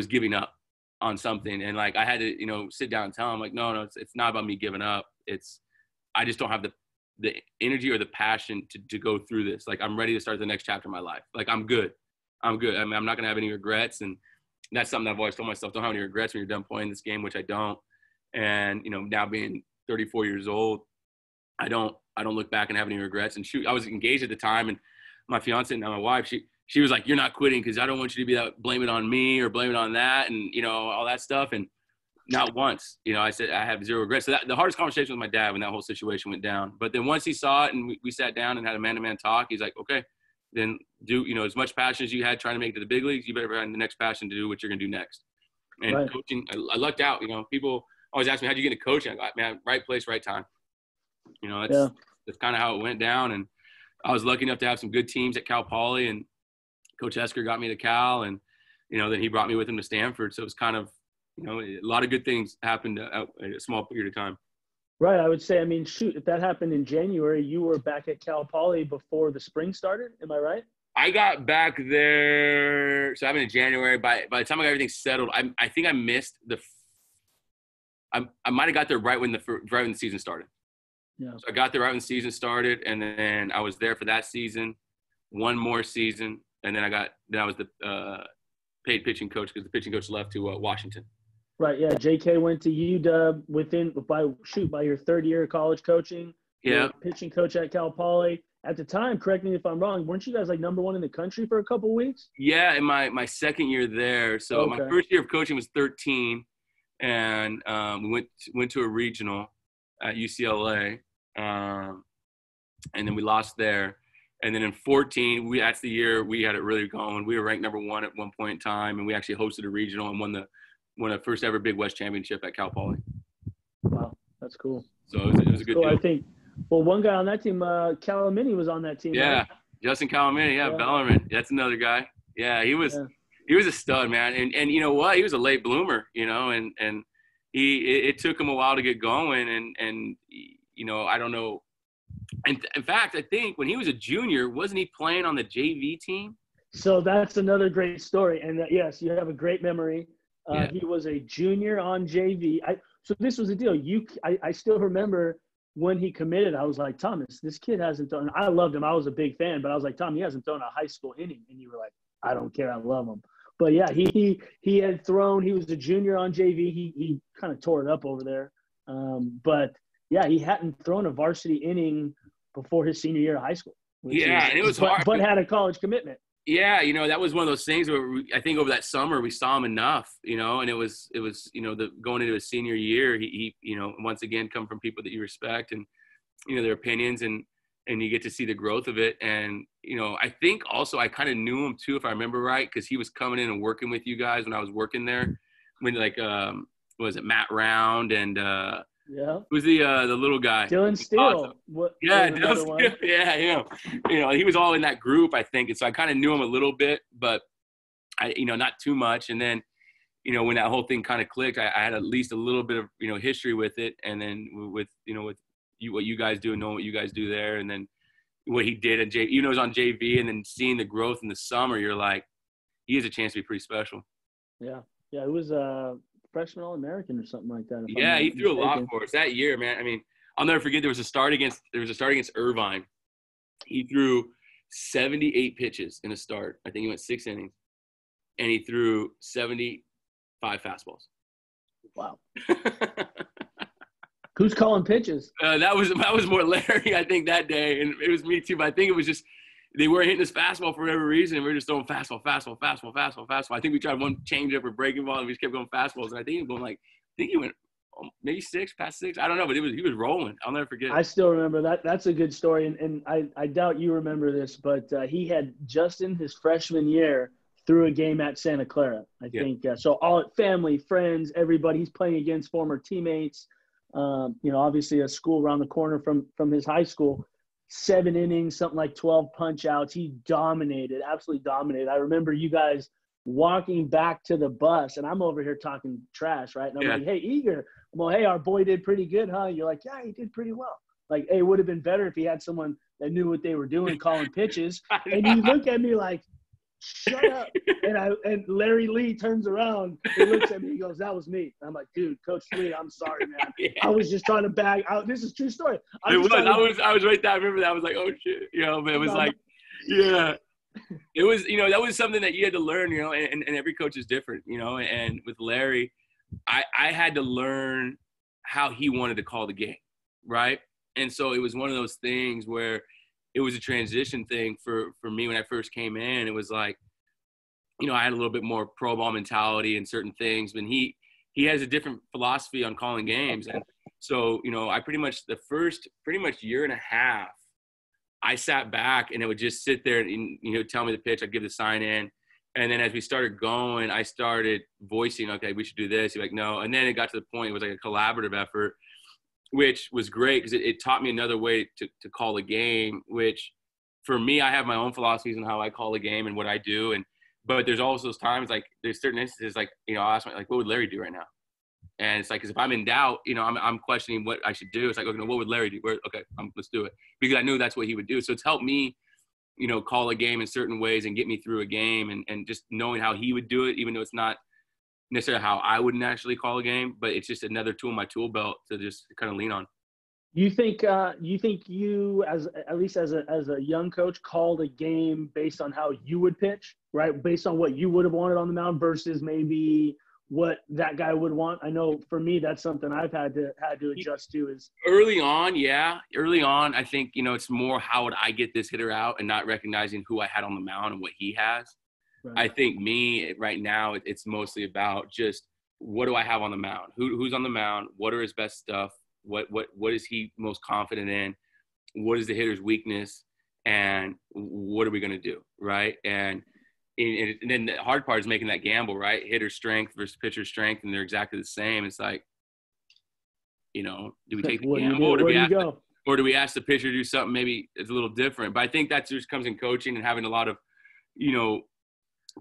giving up on something. And like, I had to, sit down and tell him, like, no, it's not about me giving up. I just don't have the energy or the passion to go through this. Like, I'm ready to start the next chapter of my life. Like, I'm good. I mean, I'm not going to have any regrets. And that's something I've always told myself, don't have any regrets when you're done playing this game, which I don't. And, now being 34 years old, I don't look back and have any regrets. And shoot, I was engaged at the time, and my fiance and now my wife, she was like, you're not quitting because I don't want you to be that, blame it on me or blame it on that and, all that stuff. And not once, I said I have zero regrets. So the hardest conversation with my dad when that whole situation went down. But then once he saw it and we sat down and had a man-to-man talk, he's like, okay, then do, as much passion as you had trying to make it to the big leagues, you better have the next passion to do what you're going to do next. And right. Coaching, I lucked out. People always ask me, how'd you get into coaching? I go, man, right place, right time. That's kind of how it went down. And I was lucky enough to have some good teams at Cal Poly, and Coach Esker got me to Cal, and, then he brought me with him to Stanford. So it was kind of, a lot of good things happened in a small period of time. Right. I would say, I mean, shoot, if that happened in January, you were back at Cal Poly before the spring started. Am I right? I got back there. So I mean, in January, by the time I got everything settled, I think I missed I might've got there right when the season started. Yeah. So I got there right when the season started, and then I was there for that season, one more season. And then I was the paid pitching coach because the pitching coach left to Washington. Right. Yeah. JK went to UW by your third year of college coaching. Yeah. Pitching coach at Cal Poly. At the time, correct me if I'm wrong, weren't you guys like number one in the country for a couple of weeks? Yeah, in my second year there. So okay. My first year of coaching was 13, and we went to a regional at UCLA, and then we lost there. And then in 14, that's the year we had it really going. We were ranked number one at one point in time, and we actually hosted a regional and won the first ever Big West championship at Cal Poly. Wow, that's cool. So it was a good deal. I think, well, one guy on that team, Calamini was on that team. Yeah, right? Justin Calamini. Yeah, Bellarmine. That's another guy. Yeah, he was a stud, man. And you know what? He was a late bloomer, and it took him a while to get going. And I don't know. And in fact, I think when he was a junior, wasn't he playing on the JV team? So that's another great story. And yes, you have a great memory. He was a junior on JV. So this was the deal. I still remember when he committed, I was like, Thomas, this kid hasn't thrown. I loved him. I was a big fan, but I was like, Tom, he hasn't thrown a high school inning. And you were like, I don't care. I love him. But yeah, he had thrown. He was a junior on JV. He kind of tore it up over there. But yeah, he hadn't thrown a varsity inning before his senior year of high school. And it was hard. But had a college commitment. Yeah, that was one of those things where I think over that summer we saw him enough, and it was going into his senior year, he once again come from people that you respect and their opinions and you get to see the growth of it. And I think also I kind of knew him too, if I remember right, because he was coming in and working with you guys when I was working there, when was it Matt Round and who's the little guy? Dylan Steele. Dylan Steele. Yeah, he was all in that group, I think, and so I kind of knew him a little bit, but I, not too much. And then, when that whole thing kind of clicked, I had at least a little bit of history with it, and then with what you guys do and knowing what you guys do there, and then what he did at JV, it was on JV, and then seeing the growth in the summer, you're like, he has a chance to be pretty special. Yeah, it was freshman All-American or something like that. Yeah, he threw a lot for us that year, man. I mean, I'll never forget there was a start against Irvine. He threw 78 pitches in a start. I think he went 6 innings, and he threw 75 fastballs. Wow. Who's calling pitches? That was more Larry, I think, that day, and it was me too. But I think it was just they weren't hitting this fastball for whatever reason. We were just throwing fastball. I think we tried one changeup or breaking ball, and we just kept going fastballs. And I think he went maybe 6, past 6. I don't know, but he was rolling. I'll never forget. I still remember that. That's a good story, and I doubt you remember this, but he had just in his freshman year threw a game at Santa Clara. I think so. All family, friends, everybody. He's playing against former teammates. Obviously a school around the corner from his high school. 7 innings, something like 12 punch outs. He absolutely dominated. I remember you guys walking back to the bus, and I'm over here talking trash, right? And I'm like, hey, Eager. Well, hey, our boy did pretty good, huh? You're like, yeah, he did pretty well. Like, hey, it would have been better if he had someone that knew what they were doing, calling pitches. And you look at me like, shut up. And Larry Lee turns around, he looks at me, he goes, that was me. I'm like, dude, Coach Lee, I'm sorry, man. I was just trying to bag out. This is a true story. I was right there. I remember that. I was like, oh shit. But it was like, yeah. It was, that was something that you had to learn, and every coach is different, and with Larry, I had to learn how he wanted to call the game, right? And so it was one of those things where it was a transition thing for me when I first came in. It was like, I had a little bit more pro ball mentality and certain things, but he has a different philosophy on calling games. And so, I pretty much year and a half, I sat back and it would just sit there and, tell me the pitch. I'd give the sign in. And then as we started going, I started voicing, okay, we should do this. He'd be like, no. And then it got to the point, it was like a collaborative effort, which was great because it taught me another way to call a game, which for me, I have my own philosophies on how I call a game and what I do. But there's also those times, like there's certain instances, like, I'll ask my, like, what would Larry do right now? And it's like, because if I'm in doubt, I'm questioning what I should do. It's like, okay, what would Larry do? Okay, let's do it. Because I knew that's what he would do. So it's helped me, call a game in certain ways and get me through a game and just knowing how he would do it, even though it's not necessarily how I would naturally call a game, but it's just another tool in my tool belt to just kind of lean on. You think you as at least as a young coach called a game based on how you would pitch, right? Based on what you would have wanted on the mound versus maybe what that guy would want. I know for me that's something I've had to adjust to. Is early on, I think it's more how would I get this hitter out and not recognizing who I had on the mound and what he has. Right. I think me right now it's mostly about just what do I have on the mound? Who's on the mound? What are his best stuff? What is he most confident in? What is the hitter's weakness? And what are we going to do, right? And then the hard part is making that gamble, right? Hitter strength versus pitcher strength, and they're exactly the same. It's like, do we take the gamble, or do we ask the pitcher to do something maybe it's a little different? But I think that just comes in coaching and having a lot of,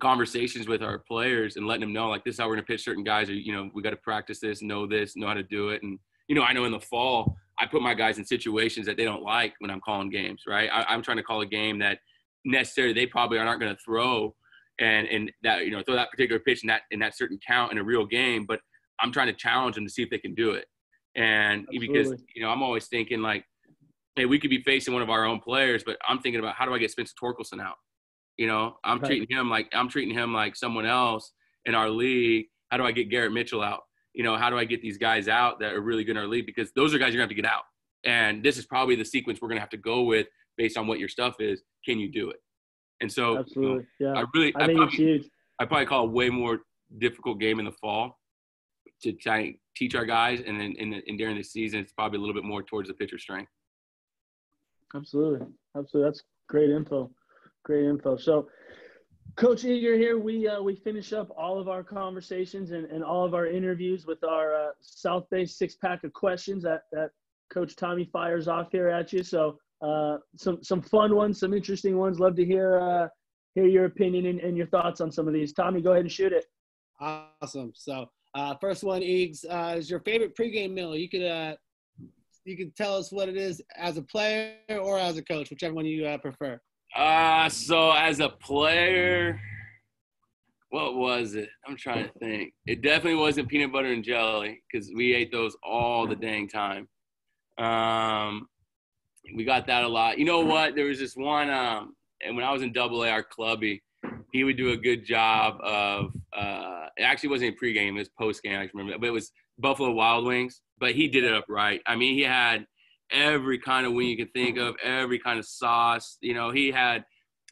conversations with our players and letting them know, like, this is how we're going to pitch certain guys, or, we got to practice this, know how to do it. And, I know in the fall, I put my guys in situations that they don't like when I'm calling games, right? I'm trying to call a game that necessarily they probably aren't going to throw and that, throw that particular pitch in that certain count in a real game, but I'm trying to challenge them to see if they can do it. And Absolutely. Because, I'm always thinking like, hey, we could be facing one of our own players, but I'm thinking about how do I get Spencer Torkelson out? I'm treating him like someone else in our league. How do I get Garrett Mitchell out? How do I get these guys out that are really good in our league? Because those are guys you're going to have to get out. And this is probably the sequence we're going to have to go with based on what your stuff is. Can you do it? And so Absolutely. Yeah. I think it's huge. I probably call a way more difficult game in the fall to try and teach our guys. And then during the season, it's probably a little bit more towards the pitcher strength. Absolutely. That's great info. So, Coach Eager here, we finish up all of our conversations and all of our interviews with our South Bay 6-pack of questions that Coach Tommy fires off here at you. So some fun ones, some interesting ones. Love to hear your opinion and your thoughts on some of these. Tommy, go ahead and shoot it. Awesome. So first one, Eags, is your favorite pregame meal. You could tell us what it is as a player or as a coach, whichever one you prefer. So as a player, what was it? I'm trying to think. It definitely wasn't peanut butter and jelly because we ate those all the dang time. We got that a lot. You know what? There was this one, and when I was in AA, our clubby, he would do a good job of, it actually wasn't a pregame, it was postgame, I remember that, but it was Buffalo Wild Wings, but he did it up right. I mean, he had every kind of wing you can think of, every kind of sauce. You know, he had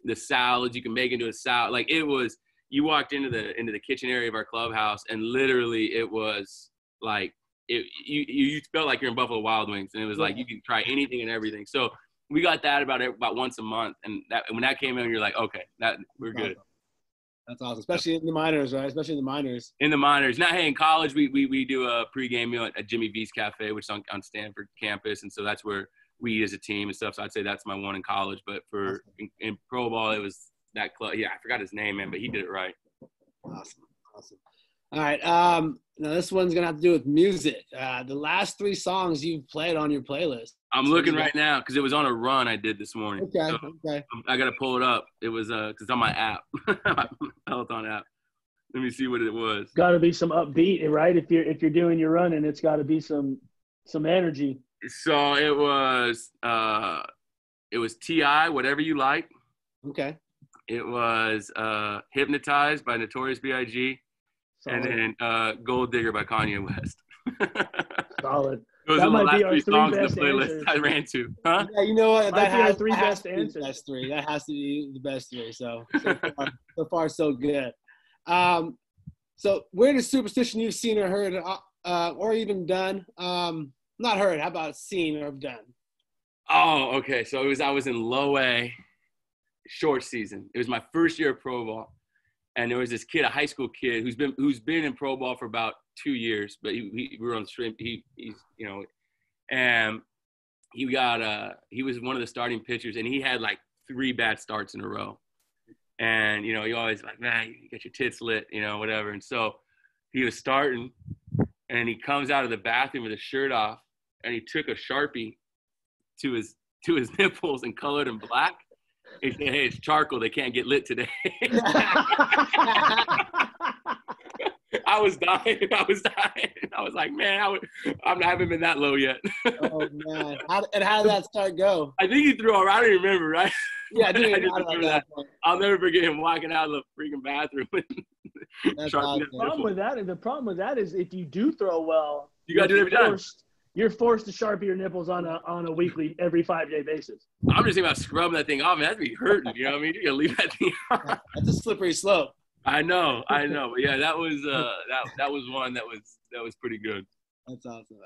the salads you can make into a salad. Like, it was, you walked into the kitchen area of our clubhouse, and literally it was like, you felt like you're in Buffalo Wild Wings, and it was like you could try anything and everything. So we got that about once a month, and when that came in, you're like, okay, we're good. That's awesome, especially in the minors, right? Especially in the minors. In the minors. Now, hey, in college, we do a pregame meal at Jimmy V's Cafe, which is on Stanford campus, and so that's where we eat as a team and stuff. So I'd say that's my one in college. But for in pro ball, it was that club. Yeah, I forgot his name, man, but he did it right. Awesome. All right. Now this one's gonna have to do with music. The last 3 songs you played on your playlist. I'm looking right now because it was on a run I did this morning. Okay. So Okay. I gotta pull it up. It was because it's on my app, my Peloton app. Let me see what it was. Got to be some upbeat, right? If you're doing your running, it's got to be some energy. So it was T.I., Whatever You Like. Okay. It was Hypnotized by Notorious B.I.G. Solid. And then Gold Digger by Kanye West. Solid. Those That are the might last be our 3 three songs in the best playlist answers. I ran to. Huh? Yeah, you know what? Might be our that three has best to be answers. the best 3. That has to be the best 3. So far, so good. So weirdest superstition you've seen or heard, or even done? Not heard. How about seen or done? Oh, okay. So I was in low A, short season. It was my first year of pro ball. And there was this kid, a high school kid, who's been in pro ball for about 2 years, but we were on the stream. He's and he was one of the starting pitchers, and he had like 3 bad starts in a row. And he always like, man, you got your tits lit, whatever. And so he was starting, and he comes out of the bathroom with his shirt off, and he took a Sharpie to his nipples and colored them black. He said, hey, it's charcoal. They can't get lit today. I was dying. I was like, man, I haven't been that low yet. Oh, man. How did that start go? I think he threw all right. I don't remember, right? Yeah, I do I just remember remember that. I'll never forget him walking out of the freaking bathroom. That's awesome. The problem with that is if you do throw well, you got to do it every time. You're forced to sharpie your nipples on a weekly, every 5-day basis. I'm just thinking about scrubbing that thing off, man. That'd be hurting. You know what I mean? You're gonna leave that thing off. That's a slippery slope. I know. But yeah, that was that was one that was pretty good. That's awesome.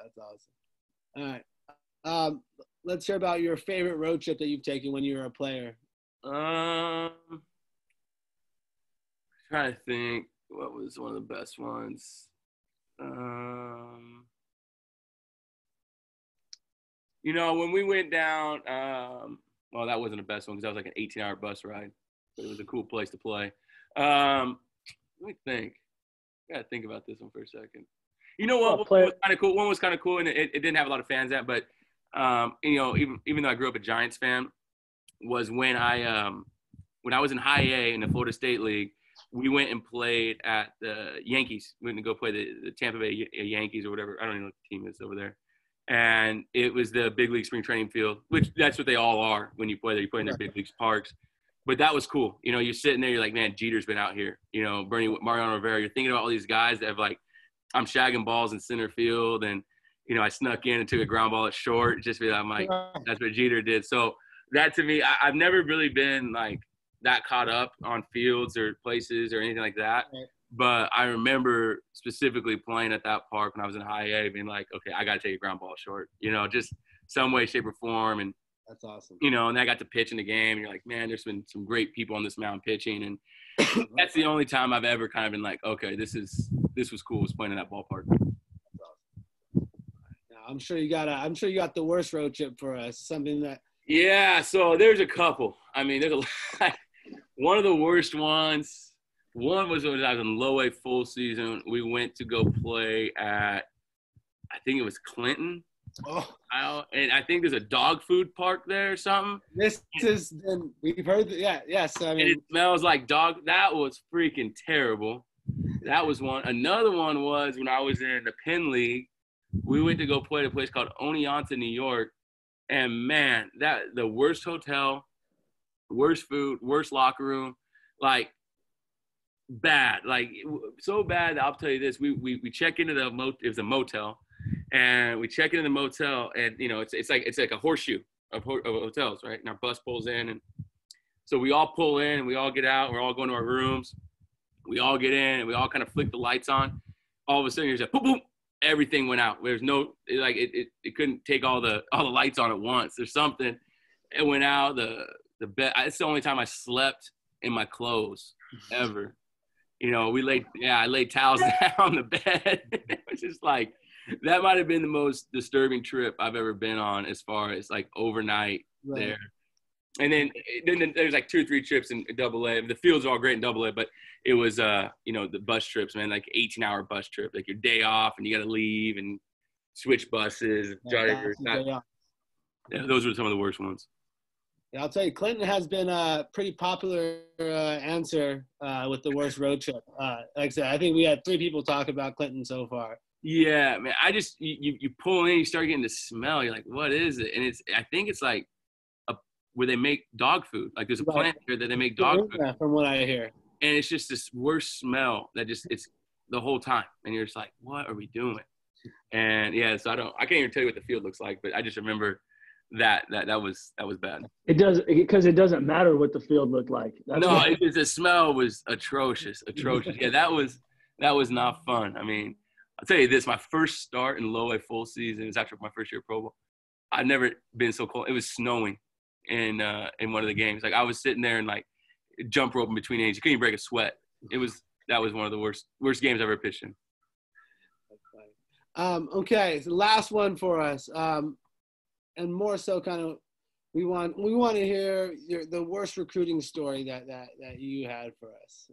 All right. Let's hear about your favorite road trip that you've taken when you were a player. Trying to think what was one of the best ones. When we went down, well, that wasn't the best one because that was like an 18-hour bus ride, but it was a cool place to play. Let me think. I gotta think about this one for a second. You know what? One was kind of cool. One was kind of cool, and it didn't have a lot of fans at, but even though I grew up a Giants fan, was when I was in high A in the Florida State League, we went and played at the Yankees. We went to go play the Tampa Bay Yankees or whatever. I don't even know what the team is over there. And it was the big league spring training field, which that's what they all are when you play there. You play in their big league parks. But that was cool. You're sitting there, you're like, man, Jeter's been out here. Mariano Rivera. You're thinking about all these guys that have like, I'm shagging balls in center field, and I snuck in and took a ground ball at short. Just be like, I'm like, that's what Jeter did. So that to me, I've never really been like that caught up on fields or places or anything like that. Right. But I remember specifically playing at that park when I was in high A, being like, okay, I got to take a ground ball short, just some way, shape, or form. And that's awesome. And then I got to pitch in the game. And you're like, man, there's been some great people on this mound pitching. And that's the only time I've ever kind of been like, okay, this was cool, was playing in that ballpark. I'm sure you got the worst road trip for us. Something that. Yeah. So there's a couple. I mean, there's a lot. One of the worst ones. One was when I was in low A full season. We went to go play at, I think it was Clinton. Oh. And I think there's a dog food park there or something. We've heard that, yes. I mean, and it smells like dog. That was freaking terrible. That was one. Another one was when I was in the Penn League. we went to go play at a place called Oneonta, New York. And man, the worst hotel, worst food, worst locker room, like bad, like so bad that I'll tell you this: we check into it was a motel, and we check into the motel, and it's like a horseshoe of hotels, right? And our bus pulls in, and so we all pull in, and we all get out, and we're all going to our rooms. We all get in, and we all kind of flick the lights on. All of a sudden, there's a boom, boom. Everything went out. There's no it couldn't take all the lights on at once. There's something. It went out. The bed. It's the only time I slept in my clothes ever. I laid towels down on the bed. It was just like that might have been the most disturbing trip I've ever been on as far as like overnight there. And then there's like 2 or 3 trips in AA. The fields are all great in AA, but it was the bus trips, man, like 18-hour bus trip, like your day off and you got to leave and switch buses. Drivers. Those were some of the worst ones. Yeah, I'll tell you, Clinton has been a pretty popular answer with the worst road trip. Like I said, I think we had 3 people talk about Clinton so far. Yeah, man. I just you pull in, you start getting the smell. You're like, what is it? And I think it's like where they make dog food. Like there's a plant here that they make dog food. From what I hear. And it's just this worst smell that it's the whole time. And you're just like, what are we doing? And yeah, so I can't even tell you what the field looks like, but I just remember that was bad. It does, because it doesn't matter what the field looked like. The smell was atrocious. Yeah, that was not fun. I mean, I'll tell you this, my first start in low A full season was after my first year of Pro Bowl. I've never been so cold. It was snowing in one of the games. Like I was sitting there and like jump roping between innings. You couldn't even break a sweat. That was one of the worst games I've ever pitched in. Okay, so last one for us. And more so kind of we want to hear the worst recruiting story that you had for us.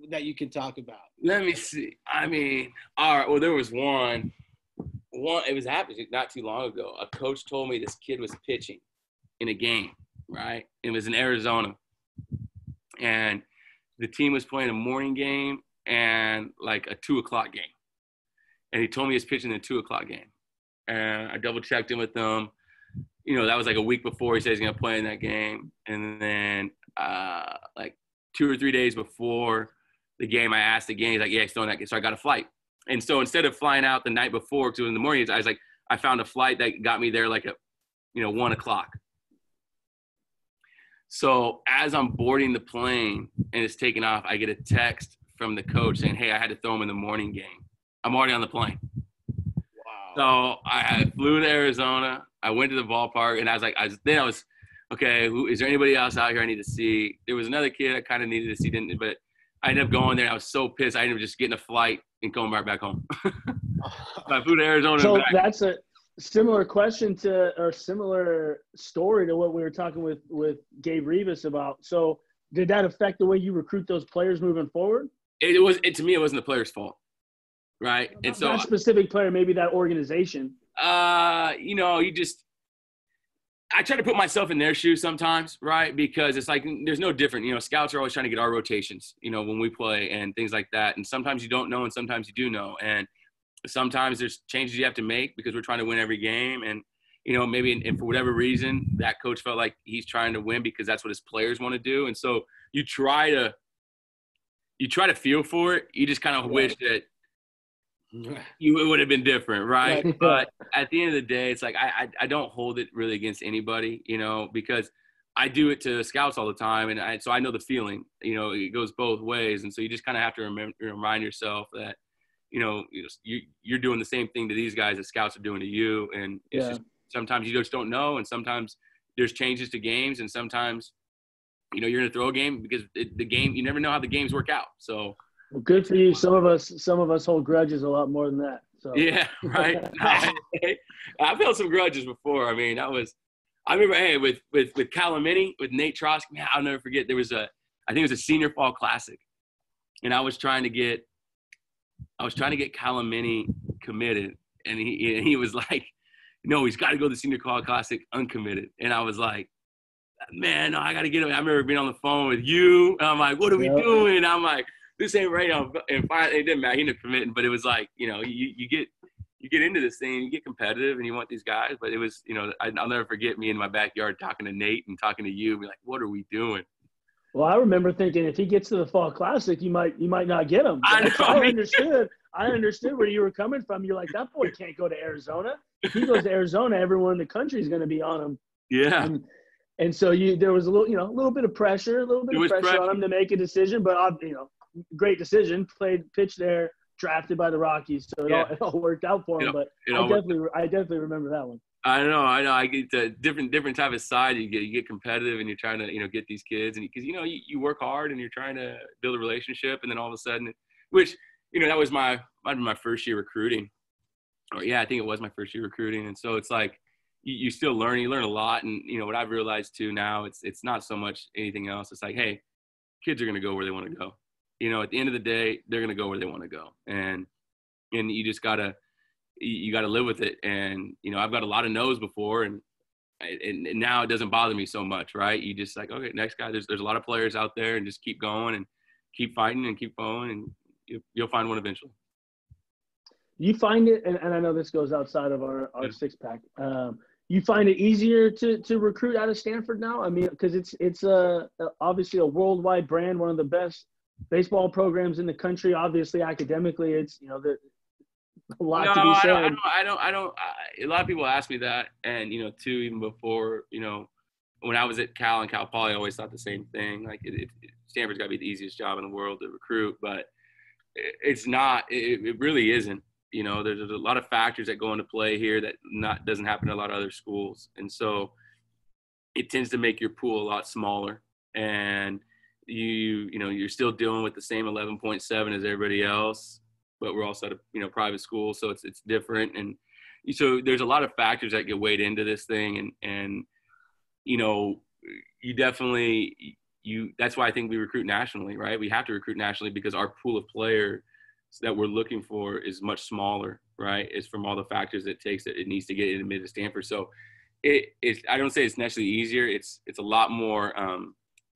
That you can talk about. Let me see. I mean, all right, well there was one it was happening not too long ago. A coach told me this kid was pitching in a game, right? It was in Arizona. And the team was playing a morning game and like a 2:00 game. And he told me he was pitching in a 2:00 game. And I double checked in with them. That was like a week before he said he's going to play in that game. And then like 2 or 3 days before the game, I asked again. He's like, yeah, he's still in that game. So I got a flight. And so instead of flying out the night before, because it was in the morning, I was like, I found a flight that got me there like at 1:00. So as I'm boarding the plane and it's taking off, I get a text from the coach saying, hey, I had to throw him in the morning game. I'm already on the plane. Wow. So I flew to Arizona. I went to the ballpark, and I was okay, is there anybody else out here I need to see? There was another kid I kind of needed to see, but I ended up going there. I was so pissed. I ended up just getting a flight and going right back home. I flew to Arizona. So that's a similar question or similar story to what we were talking with Gabe Rivas about. So did that affect the way you recruit those players moving forward? To me, it wasn't the player's fault. Right. And so that specific player, maybe that organization. I try to put myself in their shoes sometimes, right? Because it's like there's no different. Scouts are always trying to get our rotations, when we play and things like that. And sometimes you don't know and sometimes you do know. And sometimes there's changes you have to make because we're trying to win every game. And, maybe and for whatever reason, that coach felt like he's trying to win because that's what his players want to do. And so you try to feel for it. You just kind of wish that it would have been different, right? But at the end of the day, it's like I don't hold it really against anybody, because I do it to scouts all the time, and so I know the feeling. It goes both ways, and so you just kind of have to remind yourself that you're doing the same thing to these guys that scouts are doing to you, and it's just sometimes you just don't know, and sometimes there's changes to games, and sometimes you're going to throw a game because the game you never know how the games work out, so. Well, good for you. Some of us hold grudges a lot more than that. So. Yeah, right. I've held some grudges before. I mean, I remember, with Calamini, with Nate Trotsky, man, I'll never forget. I think it was a senior fall classic, and I was trying to get Calamini committed, and he was like, no, he's got to go to the senior fall classic uncommitted, and I was like, man, no, I got to get him. I remember being on the phone with you, and I'm like, what are we doing? And I'm like, this ain't right now. And finally, it didn't matter. He ended up committing, but it was like, you you get into this thing, you get competitive, and you want these guys. But it was, I'll never forget me in my backyard talking to Nate and talking to you, be like, what are we doing? Well, I remember thinking if he gets to the Fall Classic, you might not get him. I understood where you were coming from. You're like, that boy can't go to Arizona. If he goes to Arizona, everyone in the country is going to be on him. Yeah. And so there was a little bit of pressure, on him to make a decision. But great decision. Pitched there, drafted by the Rockies, so it all worked out for him. But I definitely remember that one. I know. I get a different type of side. You get competitive, and you're trying to get these kids, and because you work hard and you're trying to build a relationship, and then all of a sudden, which that was might have been my first year recruiting, or I think it was my first year recruiting, and so it's like you still learn. You learn a lot, and what I've realized too now, it's not so much anything else. It's like, hey, kids are gonna go where they want to go. At the end of the day, they're gonna go where they want to go, and you just gotta. You got to live with it. And, I've got a lot of no's before and now it doesn't bother me so much. Right. You just like, okay, next guy, there's a lot of players out there and just keep going and keep fighting and keep going and you'll find one eventually. You find it. And I know this goes outside of our six pack. You find it easier to recruit out of Stanford now? I mean, cause it's obviously a worldwide brand, one of the best baseball programs in the country. Obviously academically, it's, a lot to be said. I don't. A lot of people ask me that, and too, even before, when I was at Cal and Cal Poly, I always thought the same thing. Like, Stanford's got to be the easiest job in the world to recruit, but it's not. It really isn't. There's a lot of factors that go into play here that doesn't happen in a lot of other schools, and so it tends to make your pool a lot smaller, and you're still dealing with the same 11.7 as everybody else. But we're also at a private school, so it's different, and so there's a lot of factors that get weighed into this thing, and you definitely that's why I think we recruit nationally, right? We have to recruit nationally because our pool of players that we're looking for is much smaller, right? It's from all the factors it takes that it needs to get admitted to Stanford. So I don't say it's necessarily easier. It's a lot more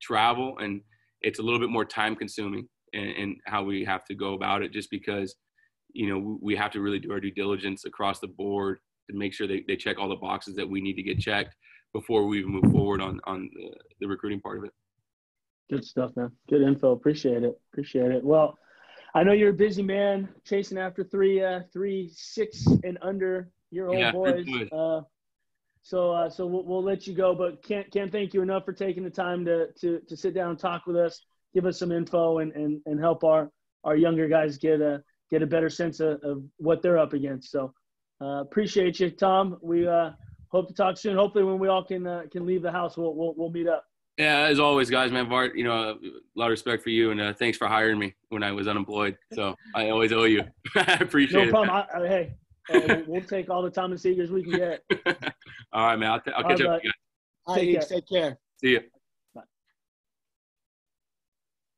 travel, and it's a little bit more time consuming. And how we have to go about it, just because, we have to really do our due diligence across the board to make sure they check all the boxes that we need to get checked before we even move forward on the recruiting part of it. Good stuff, man. Good info. Appreciate it. Well, I know you're a busy man chasing after three 6 and under year old boys. So we'll let you go, but can't thank you enough for taking the time to sit down and talk with us. Give us some info and help our younger guys get a better sense of what they're up against. So appreciate you, Tom. We hope to talk soon. Hopefully when we all can leave the house, we'll meet up. Yeah, as always, guys, man. Bart, a lot of respect for you, and thanks for hiring me when I was unemployed. So I always owe you. I appreciate it. No problem. We'll take all the Thomas Seegers we can get. All right, man. I'll catch up with you guys. All right, take care. See you.